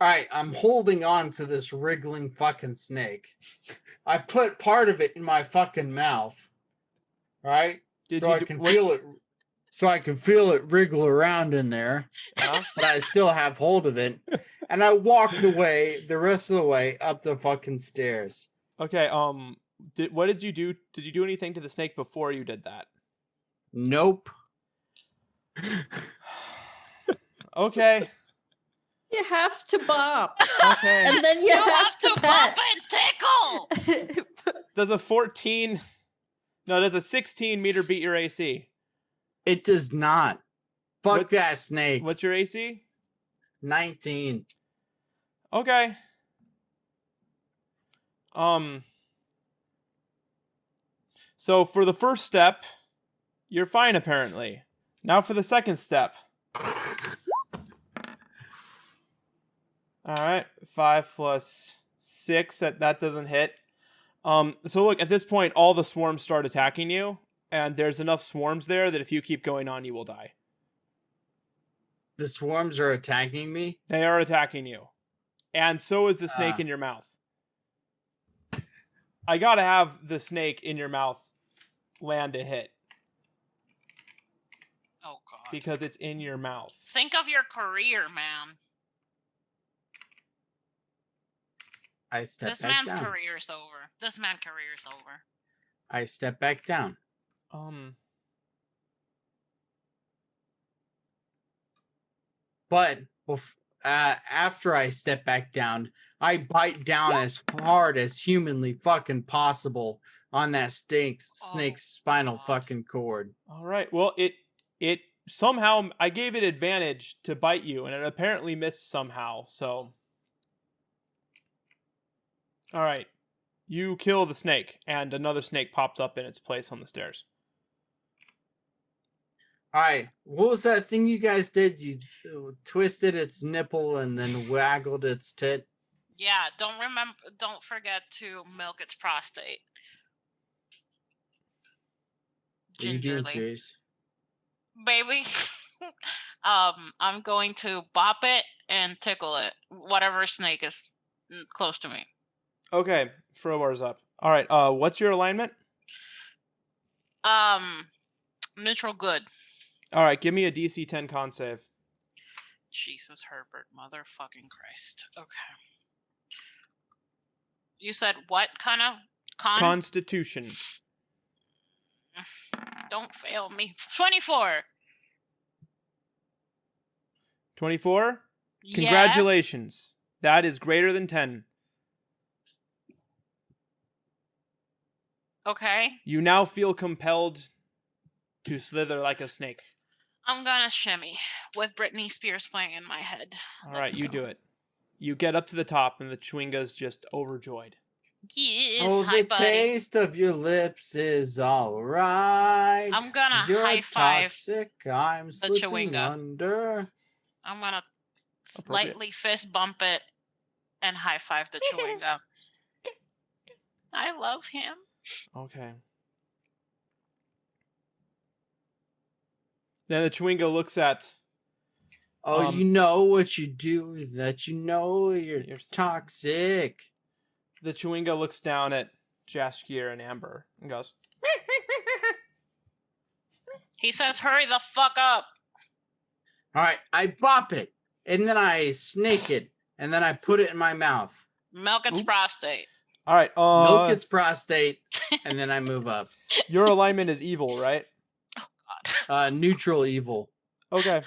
All right, I'm holding on to this wriggling fucking snake. I put part of it in my fucking mouth, right? Did So you I do- can what- feel it. So I can feel it wriggle around in there, Yeah? but I still have hold of it. And I walked away the rest of the way up the fucking stairs. Okay, what did you do? Did you do anything to the snake before you did that? Nope. Okay. You have to bop. Okay. And then you, You have to bump pet. and tickle. Does a 14 No, does a 16 meter beat your AC? It does not. Fuck What- that snake. What's your AC? 19. Okay. So for the first step, you're fine apparently. Now for the second step. All right, 5 plus 6. That doesn't hit. So look, at this point, all the swarms start attacking you, and there's enough swarms there that if you keep going on, you will die. The swarms are attacking me. They are attacking you, and so is the snake Ah. in your mouth. I gotta have the snake in your mouth land a hit Oh god. because it's in your mouth. Think of your career, man. I step This back man's down. career's over. This man's career's over. I step back down. But after I step back down, I bite down as hard as humanly fucking possible on that snake's spinal God. fucking cord. All right. Well, it somehow I gave it advantage to bite you, and it apparently missed somehow. So, all right, you kill the snake, and another snake pops up in its place on the stairs. All right, what was that thing you guys did? You twisted its nipple and then waggled its tit. Yeah, don't forget to milk its prostate. Are you being Gingerly. serious? Baby. I'm going to bop it and tickle it. Whatever snake is close to me. Okay, Frobar's up. All right. What's your alignment? Neutral good. All right, give me a DC 10 con save. Jesus Herbert, motherfucking Christ. Okay. You said what kind of con? Constitution. Don't fail me. 24. 24. Yes. Congratulations. That is greater than 10. Okay. You now feel compelled to slither like a snake. I'm gonna shimmy with Britney Spears playing in my head. All right, Let's you go. do it. You get up to the top, and the Chewinga's just overjoyed. Yes, Oh, hi, the buddy. taste of your lips is all right. I'm gonna You're high five toxic. I'm slipping Chewinga. under. I'm gonna Appropriate. slightly fist bump it and high five the Chewinga. I love him. Okay. Then the Chewinga looks at... Oh, you know what you do. That you know you're You're- toxic. The Chewinga looks down at Jaskier and Amber and goes, He says, hurry the fuck up. All right, I bop it, and then I snake it, and then I put it in my mouth. Milk its Oop. prostate. All right. Milk its prostate, and then I move up. Your alignment is evil, right? Neutral evil. Okay.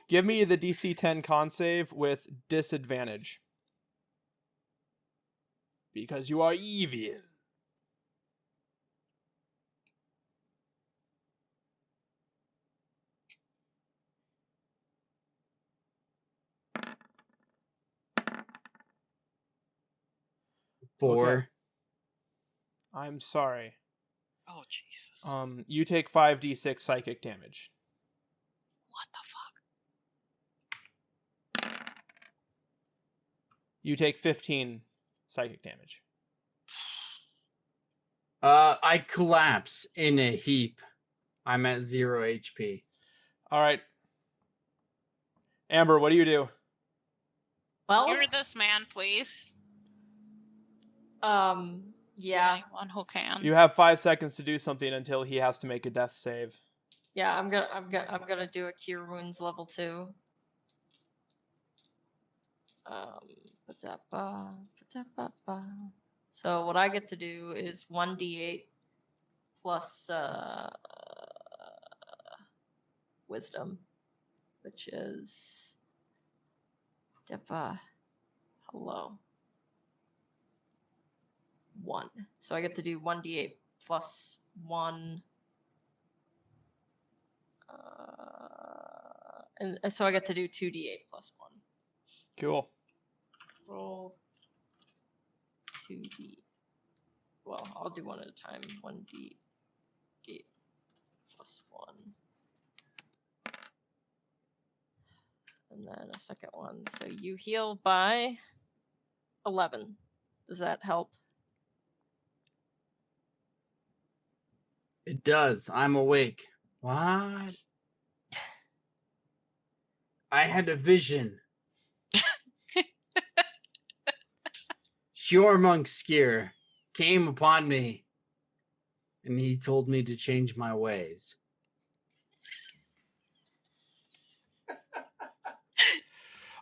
Give me the DC 10 con save with disadvantage. Because you are evil. Four. Okay. I'm sorry. Oh, Jesus. You take 5d6 psychic damage. What the fuck? You take 15 psychic damage. I collapse in a heap. I'm at 0 HP. All right. Amber, what do you do? Well, Hear this man, please. yeah, Anyone who can. You have 5 seconds to do something until he has to make a death save. yeah. I'm gonna do a cure wounds level 2. So what I get to do is 1d8 plus wisdom, which is hello. 1. So I get to do 1d8 plus 1. And so I get to do 2d8 plus 1. Cool. Roll 2d. Well, I'll do one at a time. 1d8 plus 1. And then a second one. So you heal by 11. Does that help? It does. I'm awake. What? I had a vision. Sjormungskir came upon me, and he told me to change my ways.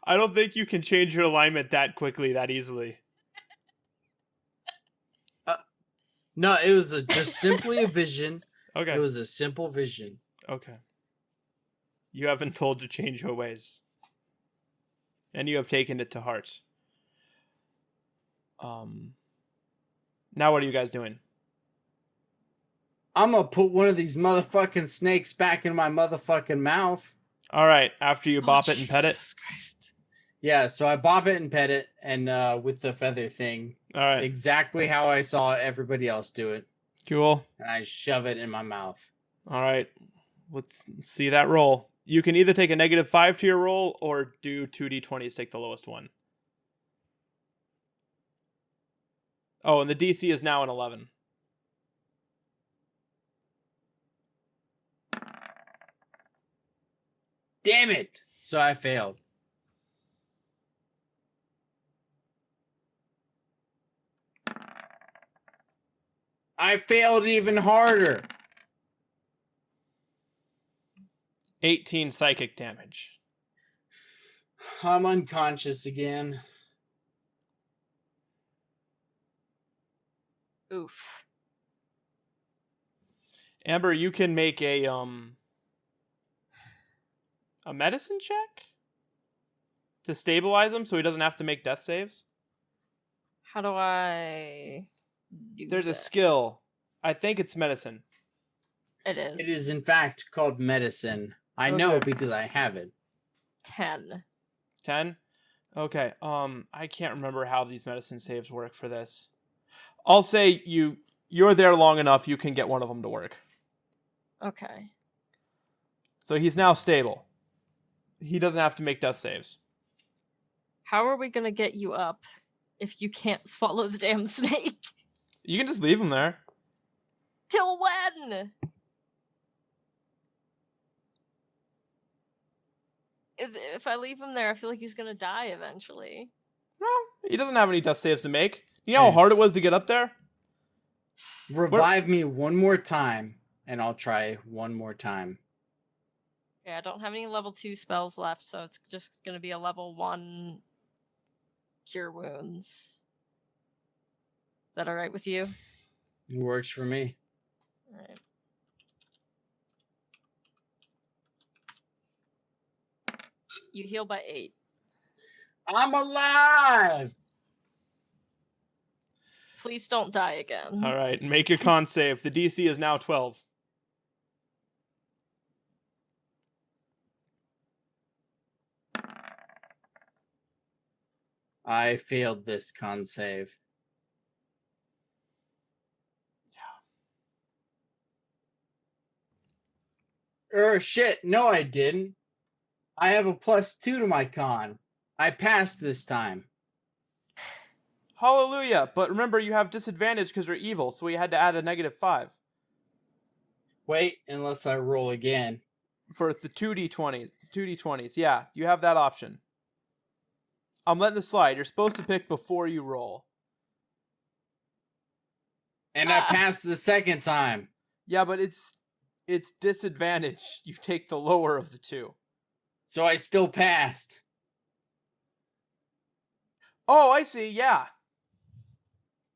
I don't think you can change your alignment that quickly, that easily. No, it was just simply a vision. Okay. It was a simple vision. Okay. You have been told to change your ways. And you have taken it to heart. Now what are you guys doing? I'm gonna put one of these motherfucking snakes back in my motherfucking mouth. All right, after you bop it and pet it. Jesus Christ. Yeah, so I bop it and pet it, and with the feather thing, All right. exactly how I saw everybody else do it, Cool. and I shove it in my mouth. All right. Let's see that roll. You can either take a -5 to your roll or do 2d20s, take the lowest one. Oh, and the DC is now an 11. Damn it! So I failed. I failed even harder. 18 psychic damage. I'm unconscious again. Oof. Amber, you can make a medicine check to stabilize him so he doesn't have to make death saves. How do I do There's a that? skill. I think it's medicine. It is. It is in fact called medicine. I know Okay. because I have it. 10. 10? Okay. I can't remember how these medicine saves work for this. I'll say you're there long enough you can get one of them to work. Okay. So he's now stable. He doesn't have to make death saves. How are we gonna get you up if you can't swallow the damn snake? You can just leave him there. Till when? If I leave him there, I feel like he's gonna die eventually. Well, he doesn't have any death saves to make. You know how Hey. hard it was to get up there? Revive me one more time, and I'll try one more time. Yeah, I don't have any level 2 spells left, so it's just gonna be a level 1 Cure Wounds. Is that alright with you? It works for me. Alright. You heal by 8. I'm alive! Please don't die again. All right, make your con save. The DC is now 12. I failed this con save. Shit, no I didn't. I have a +2 to my con. I passed this time. Hallelujah! But remember, you have disadvantage because you're evil, so we had to add a -5. Wait, unless I roll again. For the 2d20s. Yeah, you have that option. I'm letting this slide. You're supposed to pick before you roll. And I passed the second time. Yeah, but it's disadvantage. You take the lower of the two. So I still passed. Oh, I see. Yeah.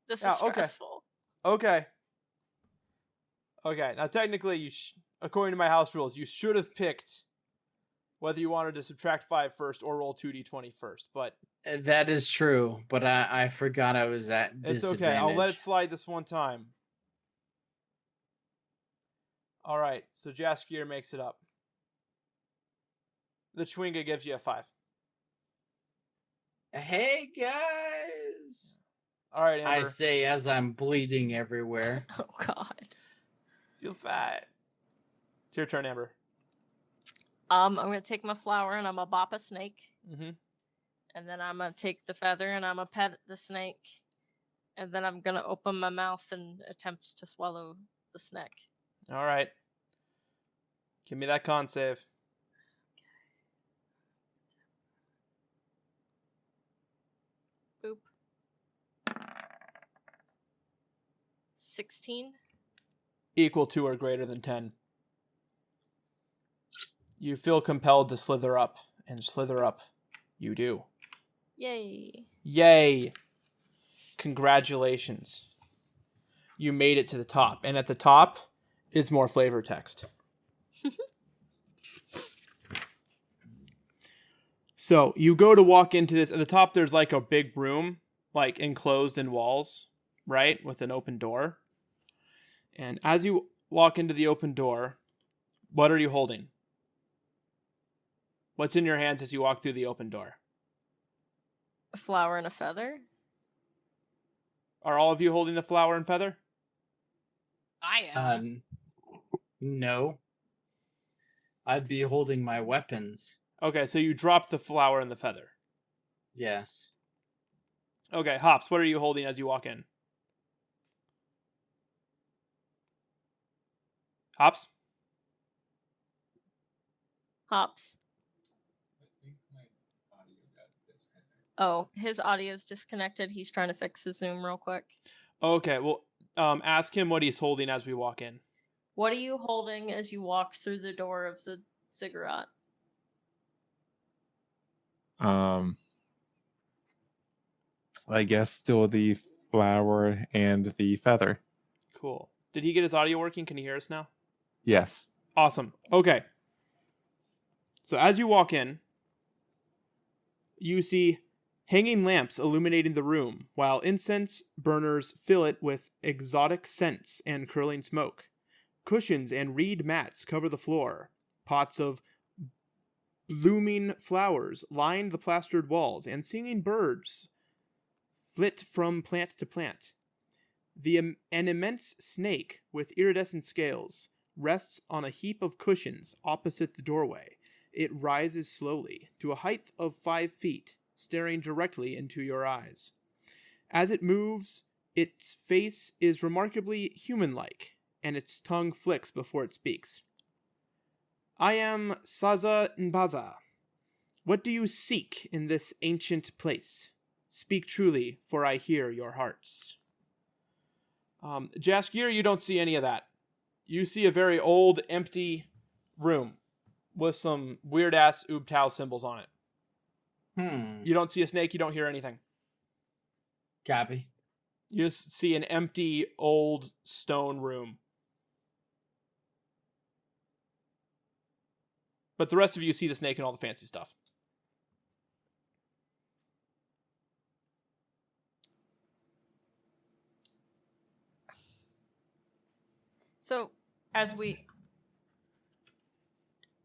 This Yeah, is stressful. Okay. Now, technically, according to my house rules, you should have picked whether you wanted to subtract 5 first or roll 2d20 first. But That is true, but I forgot I was at disadvantage. it's okay. I'll let it slide this one time. All right. So Jaskier makes it up. The Chwinga gives you a 5. Hey, guys! All right, Amber. I say as I'm bleeding everywhere. Oh god. Feel fat. It's your turn, Amber. I'm gonna take my flower and I'm gonna bop a snake. Mm-hmm. And then I'm gonna take the feather and I'm gonna pet the snake. And then I'm gonna open my mouth and attempt to swallow the snake. All right. Give me that con save. Boop. 16. Equal to or greater than 10. You feel compelled to slither up, and slither up you do. Yay. Yay! Congratulations. You made it to the top, and at the top is more flavor text. So you go to walk into this. At the top, there's like a big room, like enclosed in walls, right? With an open door. And as you walk into the open door, what are you holding? What's in your hands as you walk through the open door? A flower and a feather? Are all of you holding the flower and feather? I am. No. I'd be holding my weapons. Okay, so you drop the flower and the feather. Yes. Okay, Hops, what are you holding as you walk in? Hops? Hops. Oh, his audio's disconnected. He's trying to fix his Zoom real quick. Okay, well, ask him what he's holding as we walk in. What are you holding as you walk through the door of the ziggurat? I guess still the flower and the feather. Cool. Did he get his audio working? Can he hear us now? Yes. Awesome. Okay. So as you walk in, you see hanging lamps illuminating the room, while incense burners fill it with exotic scents and curling smoke. Cushions and reed mats cover the floor. Pots of blooming flowers line the plastered walls, and singing birds flit from plant to plant. An immense snake with iridescent scales rests on a heap of cushions opposite the doorway. It rises slowly to a height of 5 feet, staring directly into your eyes. As it moves, its face is remarkably human-like, and its tongue flicks before it speaks. I am Saza Nbaza. What do you seek in this ancient place? Speak truly, for I hear your hearts. Jaskier, you don't see any of that. You see a very old, empty room with some weird ass Ubtao symbols on it. Hmm. You don't see a snake, you don't hear anything. Copy. You just see an empty old stone room. But the rest of you see the snake and all the fancy stuff. So, as we...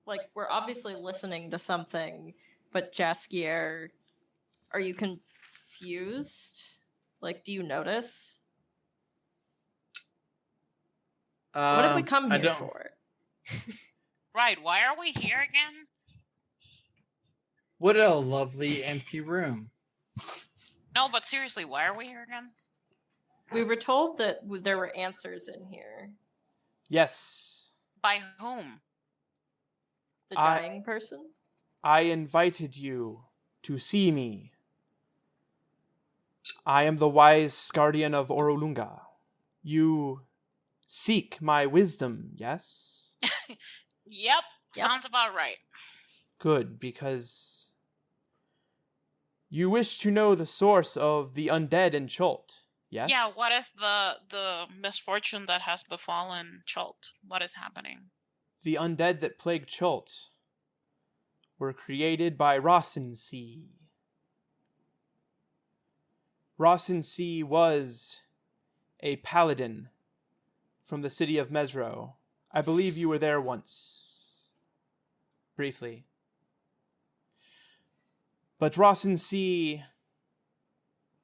Like, we're obviously listening to something, but Jaskier, are you confused? Like, do you notice? What did we come I here don't. for? Right, why are we here again? What a lovely empty room. No, but seriously, why are we here again? We were told that there were answers in here. Yes. By whom? The I- dying person? I invited you to see me. I am the wise guardian of Orolunga. You seek my wisdom, yes? Yep, Yep. sounds about right. Good, because you wish to know the source of the undead in Chult, yes? Yeah, what is the misfortune that has befallen Chult? What is happening? The undead that plague Chult were created by Rossensea. Rossensea was a paladin from the city of Mesro. I believe you were there once. Briefly. But Rossensea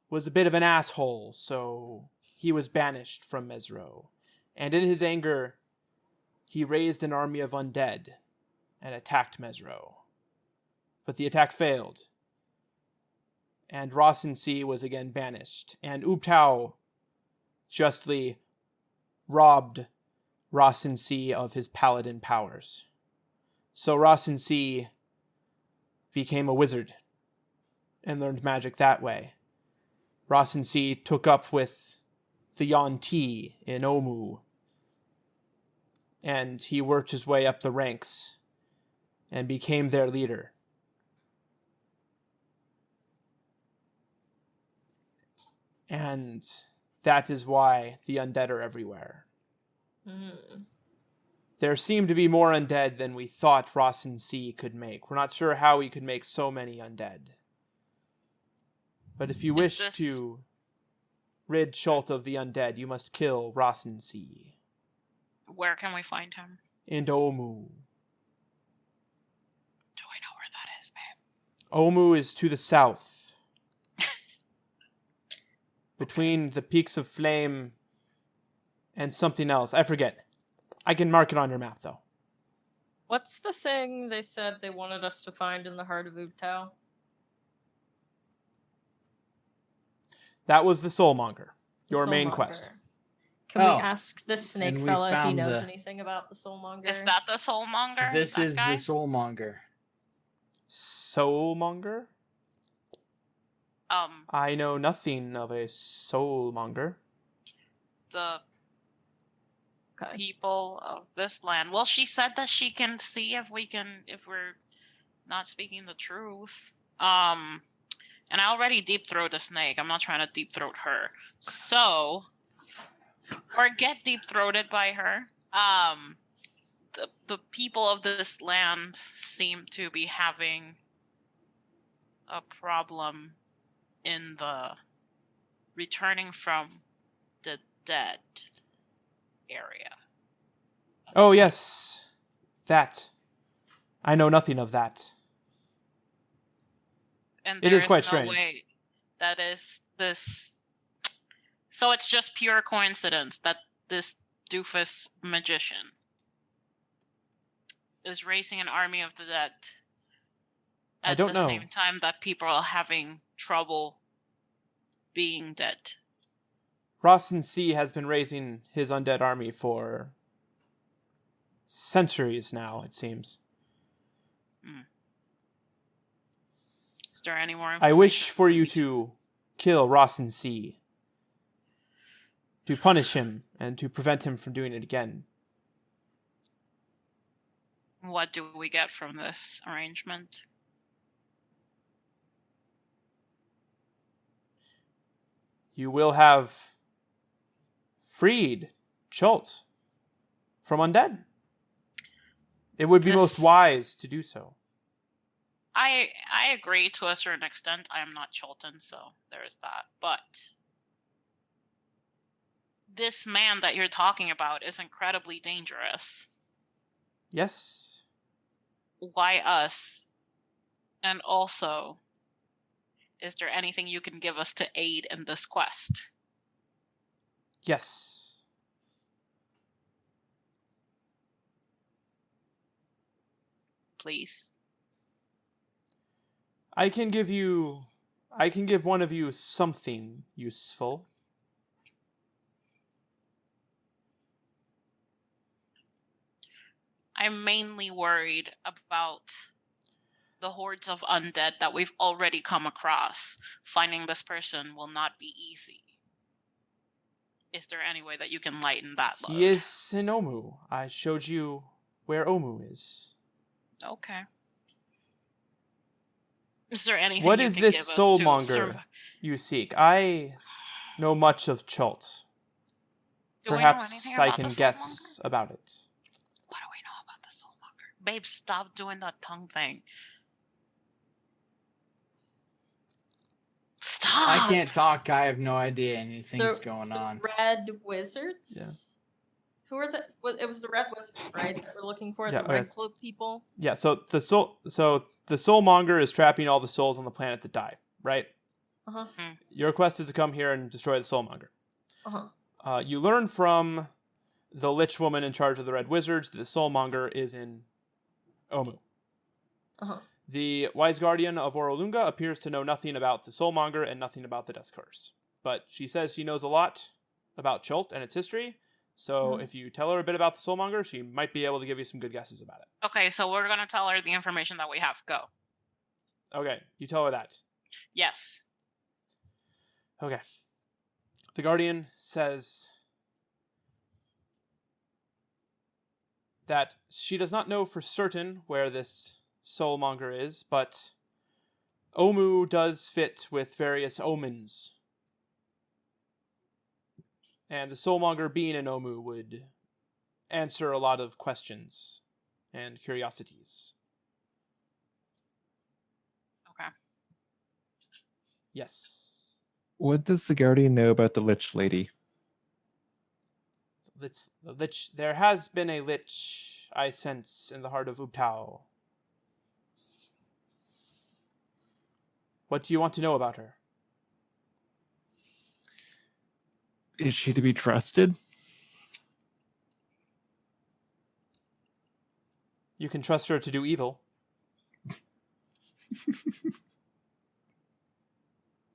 was a bit of an asshole, so he was banished from Mesro. And in his anger, he raised an army of undead and attacked Mesro. But the attack failed. And Rossensea was again banished. And Ubtao justly robbed Rossensea of his paladin powers. So Rossensea became a wizard and learned magic that way. Rossensea took up with the Yuan-Ti in Omu, and he worked his way up the ranks and became their leader. And that is why the undead are everywhere. Hmm. There seem to be more undead than we thought Rossensea could make. We're not sure how he could make so many undead. But if you wish to rid Chult of the undead, you must kill Rossensea. Where can we find him? In Omu. Do we know where that is, babe? Omu is to the south. Between the Peaks of Flame and something else. I forget. I can mark it on your map, though. What's the thing they said they wanted us to find in the heart of Ubtao? That was the Soulmonger. Your main Soulmonger. quest. Can Oh, we ask this snake and we fella if he found knows the- anything about the Soulmonger? Is that the Soulmonger? This That is guy? the Soulmonger. Soulmonger? I know nothing of a Soulmonger. The Okay. people of this land. Well, she said that she can see if we're not speaking the truth. And I already deep throat a snake. I'm not trying to deep throat her. So, or get deep throated by her. The people of this land seem to be having a problem in the returning from the dead area. Oh, yes. That. I know nothing of that. And It there is quite no strange. way that is this. So it's just pure coincidence that this doofus magician is raising an army of the dead I at don't the know. same time that people are having trouble being dead. Rossensea has been raising his undead army for centuries now, it seems. Is there any more I information? wish for you to kill Rossensea, to punish him, and to prevent him from doing it again. What do we get from this arrangement? You will have freed Chult from Undead. It would be most wise to do so. I agree to a certain extent. I am not Chultan, so there's that. But this man that you're talking about is incredibly dangerous. Yes. Why us? And also, is there anything you can give us to aid in this quest? Yes. Please. I can give one of you something useful. I'm mainly worried about the hordes of undead that we've already come across. Finding this person will not be easy. Is there any way that you can lighten that load? He is in Omu. I showed you where Omu is. Okay. Is there anything What you is can this give us to soulmonger you seek? I know much of Chult. Do we know anything Perhaps about I can the guess about it. What do we know about the soulmonger? Babe, stop doing that tongue thing. Stop! I can't talk. I have no idea anything's going the on. red wizards? Yeah. Who are the? It was the red wizards, right? That we're looking for, Yeah, the red cloak people. Yeah, so the soulmonger is trapping all the souls on the planet that die, right? Uh-huh. Your quest is to come here and destroy the soulmonger. Uh-huh. You learn from the lich woman in charge of the red wizards that the soulmonger is in Omu. Uh-huh. The wise guardian of Orolunga appears to know nothing about the soulmonger and nothing about the death curse. But she says she knows a lot about Chult and its history, so if you tell her a bit about the soulmonger, she might be able to give you some good guesses about it. Okay, so we're gonna tell her the information that we have. Go. Okay, you tell her that. Yes. Okay. The guardian says that she does not know for certain where this soulmonger is, but Omu does fit with various omens. And the soulmonger being in Omu would answer a lot of questions and curiosities. Okay. Yes. What does the guardian know about the lich lady? The lich. There has been a lich, I sense, in the heart of Ubtao. What do you want to know about her? Is she to be trusted? You can trust her to do evil.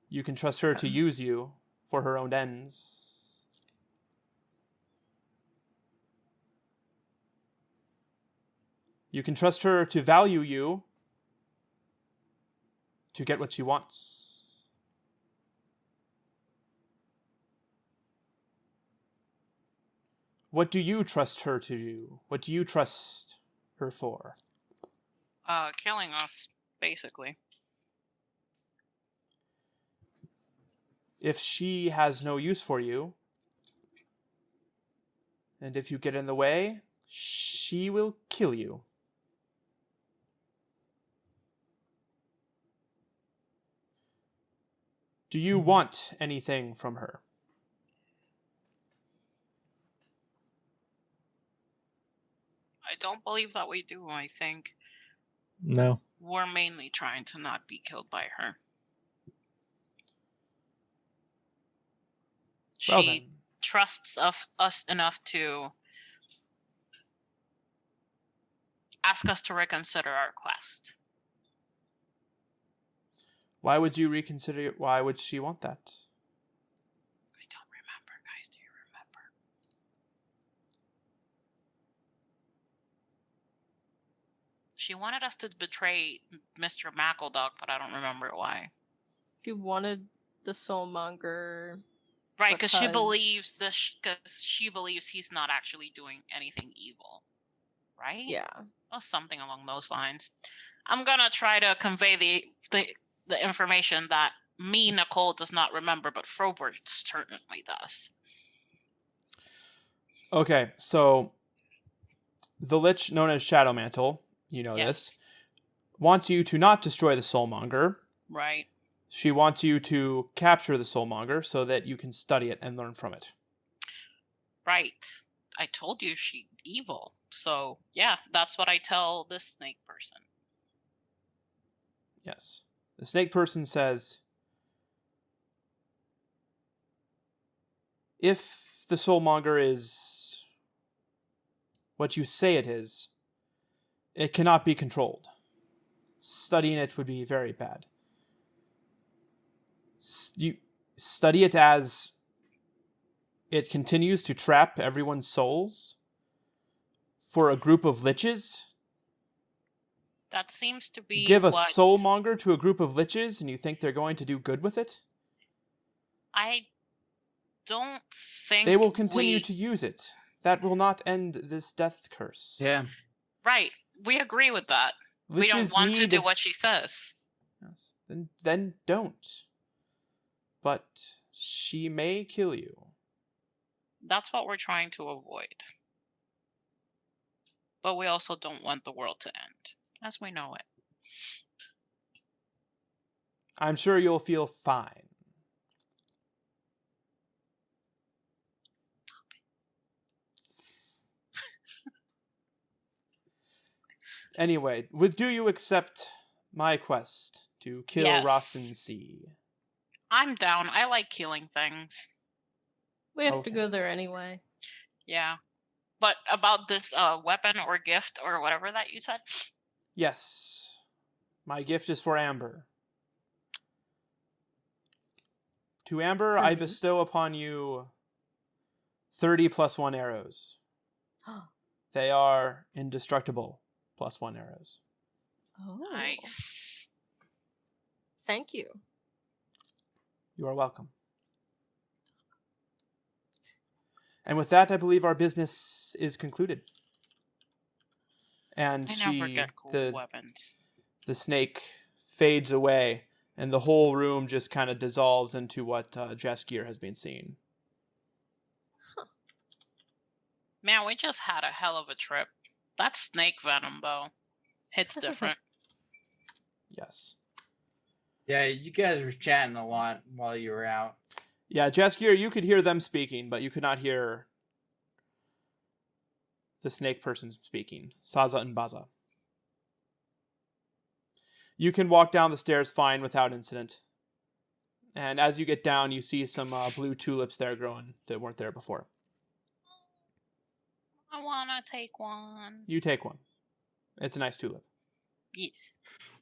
You can trust her to use you for her own ends. You can trust her to value you to get what she wants. What do you trust her to do? What do you trust her for? Killing us, basically. If she has no use for you, and if you get in the way, she will kill you. Do you want anything from her? I don't believe that we do. I think No. we're mainly trying to not be killed by her. Well She then. trusts us enough to ask us to reconsider our quest. Why would you reconsider it? Why would she want that? I don't remember, guys. Do you remember? She wanted us to betray Mr. Mackeldog, but I don't remember why. She wanted the soulmonger. Right, because she Because- believes she believes he's not actually doing anything evil. right? Yeah. Or something along those lines. I'm gonna try to convey the information that me, Nicole, does not remember, but Frobert certainly does. Okay, so the Lich known as Shadow Mantle, you know this, Yes. wants you to not destroy the Soulmonger. Right. She wants you to capture the Soulmonger so that you can study it and learn from it. Right. I told you she evil. So yeah, that's what I tell this snake person. Yes. The snake person says, if the Soulmonger is what you say it is, it cannot be controlled. Studying it would be very bad. You study it as it continues to trap everyone's souls for a group of liches. That seems to be Give a what soulmonger to a group of liches and you think they're going to do good with it? I don't think They will continue we... to use it. That will not end this death curse. Yeah. Right. We agree with that. We don't Liches want to need... do what she says. Yes. Then don't. But she may kill you. That's what we're trying to avoid. But we also don't want the world to end, as we know it. I'm sure you'll feel fine. Anyway, do you accept my quest to kill Yes. Rossin C? I'm down. I like killing things. We have Okay. to go there anyway. Yeah. But about this weapon or gift or whatever that you said? Yes. My gift is for Amber. To Amber, For I me? bestow upon you 30 plus 1 arrows. They are indestructible plus 1 arrows. Oh. Nice. Thank you. You are welcome. And with that, I believe our business is concluded. And I never get cool weapons. the snake fades away, and the whole room just kind of dissolves into what Jaskier has been seeing. Man, we just had a hell of a trip. That snake venom, though, hits different. Yes. Yeah, you guys were chatting a lot while you were out. Yeah, Jaskier, you could hear them speaking, but you could not hear the snake person speaking, Saza and Baza. You can walk down the stairs fine without incident. And as you get down, you see some blue tulips there growing that weren't there before. I wanna take one. You take one. It's a nice tulip. Yes.